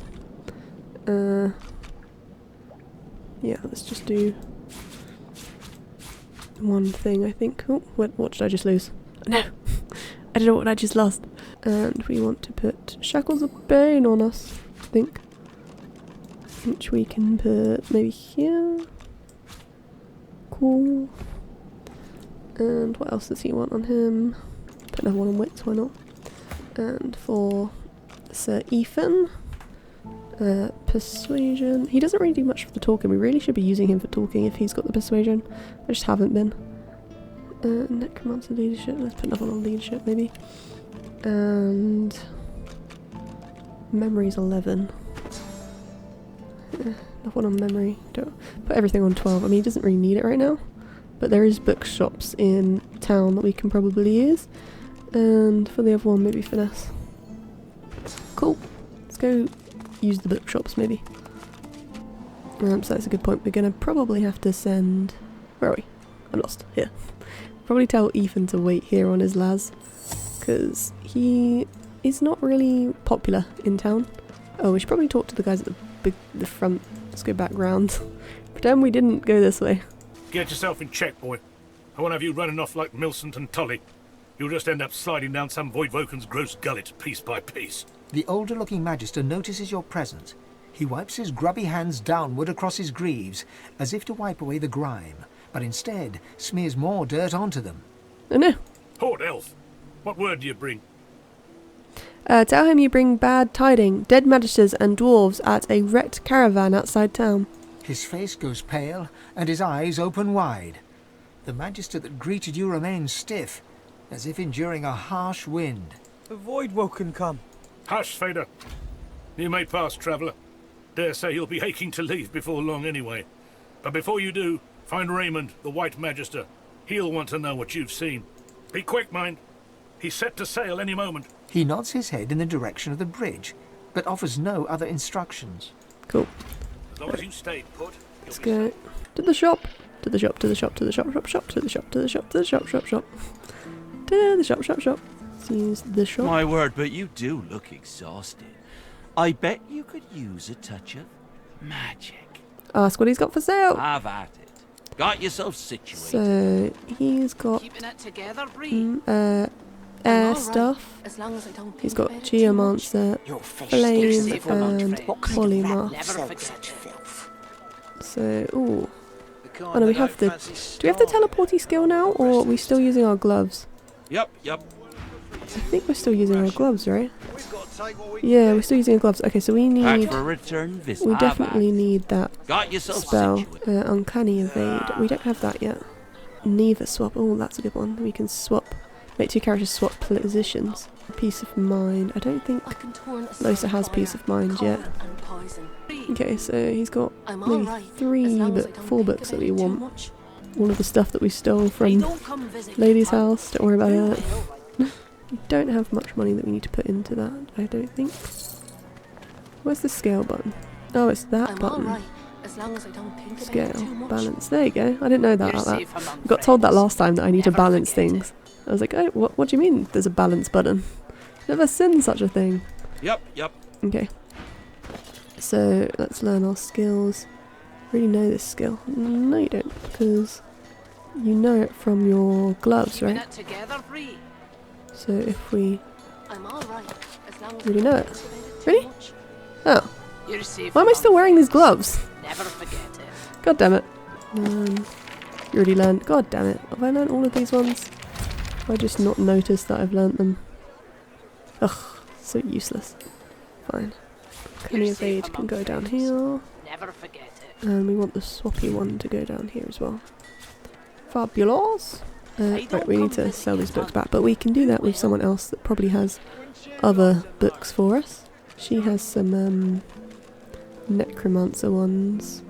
Speaker 1: Yeah, let's just do one thing, I think. Oh, what did I just lose? No! I don't know what I just lost. And we want to put Shackles of Bane on us, I think. Which we can put maybe here. Cool. And what else does he want on him? Put another one on Wits, why not? And for Sir Ethan, Persuasion. He doesn't really do much for the talking. We really should be using him for talking if he's got the Persuasion. I just haven't been. Necromancer Leadership. Let's put another one on Leadership maybe. And Memory's 11. Another one on Memory. Don't put everything on 12. I mean, he doesn't really need it right now. But there is bookshops in town that we can probably use. And for the other one, maybe Finesse. Cool. Let's go use the bookshops, maybe. So that's a good point. We're going to probably have to send... Where are we? I'm lost. Here. Probably tell Ethan to wait here on his las. Because he is not really popular in town. Oh, we should probably talk to the guys at the front. Let's go back round. Pretend we didn't go this way.
Speaker 17: Get yourself in check, boy. I won't have you running off like Millicent and Tully.
Speaker 11: You'll just end up sliding down some Voidwoken's gross gullet piece by piece.
Speaker 6: The older-looking Magister notices your presence. He wipes his grubby hands downward across his greaves, as if to wipe away the grime, but instead smears more dirt onto them.
Speaker 1: Oh no.
Speaker 11: Horde Elf, what word do you bring?
Speaker 1: Tell him you bring bad tiding. Dead magisters and dwarves at a wrecked caravan outside town.
Speaker 6: His face goes pale, and his eyes open wide. The Magister that greeted you remains stiff, as if enduring a harsh wind.
Speaker 17: The Voidwoken come.
Speaker 11: Hush, Fader. You may pass, traveller. Dare say you'll be aching to leave before long anyway. But before you do, find Raymond, the White Magister. He'll want to know what you've seen. Be quick, mind. He's set to sail any moment.
Speaker 6: He nods his head in the direction of the bridge, but offers no other instructions.
Speaker 1: Cool.
Speaker 11: As long as you stay put.
Speaker 1: Let's go to the shop. To the shop, to the shop, to the shop, shop, shop, to the shop, to the shop, to the shop, shop, shop. To the shop, shop, shop. Let's use the shop.
Speaker 18: My word, but you do look exhausted. I bet you could use a touch of magic.
Speaker 1: Ask what he's got for sale.
Speaker 18: Have at it. Got yourself situated.
Speaker 1: So he's got air stuff.
Speaker 10: As long as I don't
Speaker 1: He's got geomancer, flame, and polymath. So, ooh. Oh no, we have the. Do we have the teleporty skill now, or are we still using our gloves?
Speaker 18: Yep.
Speaker 1: I think we're still using our gloves, right? Yeah, we're still using our gloves. Okay, so we need.
Speaker 18: For a return visit.
Speaker 1: We definitely need that
Speaker 18: Got yourself
Speaker 1: spell. Uncanny evade. We don't have that yet. Neither swap. Oh, that's a good one. We can swap. Make two characters swap positions. Peace of mind. I don't think Losa has peace of mind yet. Okay, so he's got maybe 4 books that we want. All of the stuff that we stole from Lady's house. Don't worry about it. We don't have much money that we need to put into that, I don't think. Where's the scale button? Oh, it's that button. Scale, balance. There you go. I didn't know that about that. I got told that last time that I need to balance things. I was like, oh, what do you mean there's a balance button? Never seen such a thing.
Speaker 18: Yep.
Speaker 1: Okay. So, let's learn our skills. Really know this skill. No, you don't, because you know it from your gloves, right? So if we really know it. Really? Oh. Why am I still wearing these gloves? God damn it. You already learned. God damn it. Have I learned all of these ones? Have I just not noticed that I've learnt them? Ugh, so useless. Fine. Uncanny evade can go down here. And we want the swappy one to go down here as well. Fabulous! Right, we need to sell these books back, but we can do that with someone else that probably has other books for us. She has some necromancer ones,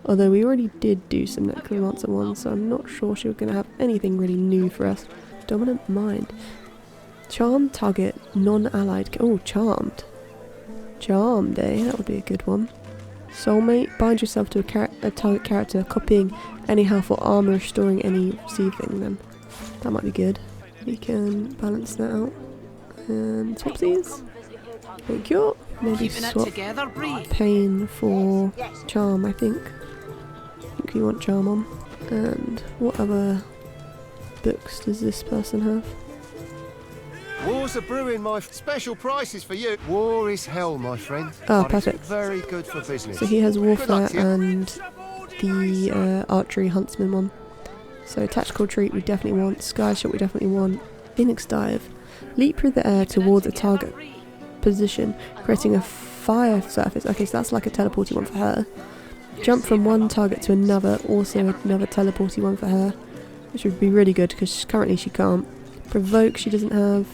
Speaker 1: although we already did do some necromancer ones, so I'm not sure she was going to have anything really new for us. Dominant mind. Charmed target, non-allied. Oh, charmed. Charmed, eh? That would be a good one. Soulmate, bind yourself to a target character, copying any health or armor, restoring any receiving them. That might be good. We can balance that out. And swap these. Thank you. Maybe swap pain for charm, I think. I think we want charm on. And what other books does this person have?
Speaker 19: Wars are brewing, my special prices for you. War is hell, my friend.
Speaker 1: Oh, perfect.
Speaker 19: Very good for business.
Speaker 1: So he has warfare and the archery huntsman one. So tactical retreat we definitely want. Sky shot we definitely want. Phoenix dive. Leap through the air towards a target position, creating a fire surface. Okay, so that's like a teleporty one for her. Jump from one target to another, also another teleporty one for her, which would be really good because currently she can't. Provoke she doesn't have.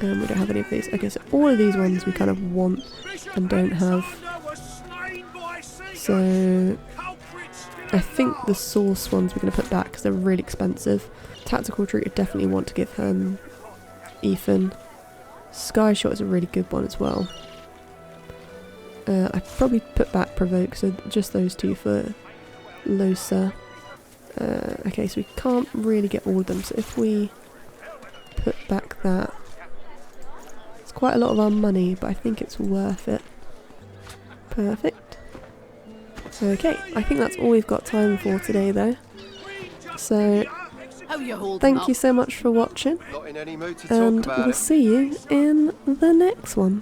Speaker 1: We don't have any of these. Okay, so all of these ones we kind of want and don't have. So I think the source ones we're going to put back because they're really expensive. Tactical retreat I definitely want to give Ethan. Sky shot is a really good one as well. I probably put back provoke, so just those two for Losa. Okay, so we can't really get all of them, so if we put back that, it's quite a lot of our money, but I think it's worth it. Perfect. Okay, I think that's all we've got time for today though. So Thank you so much for watching,
Speaker 19: Not in any mood to talk
Speaker 1: and
Speaker 19: about
Speaker 1: we'll
Speaker 19: it.
Speaker 1: see you in the next one.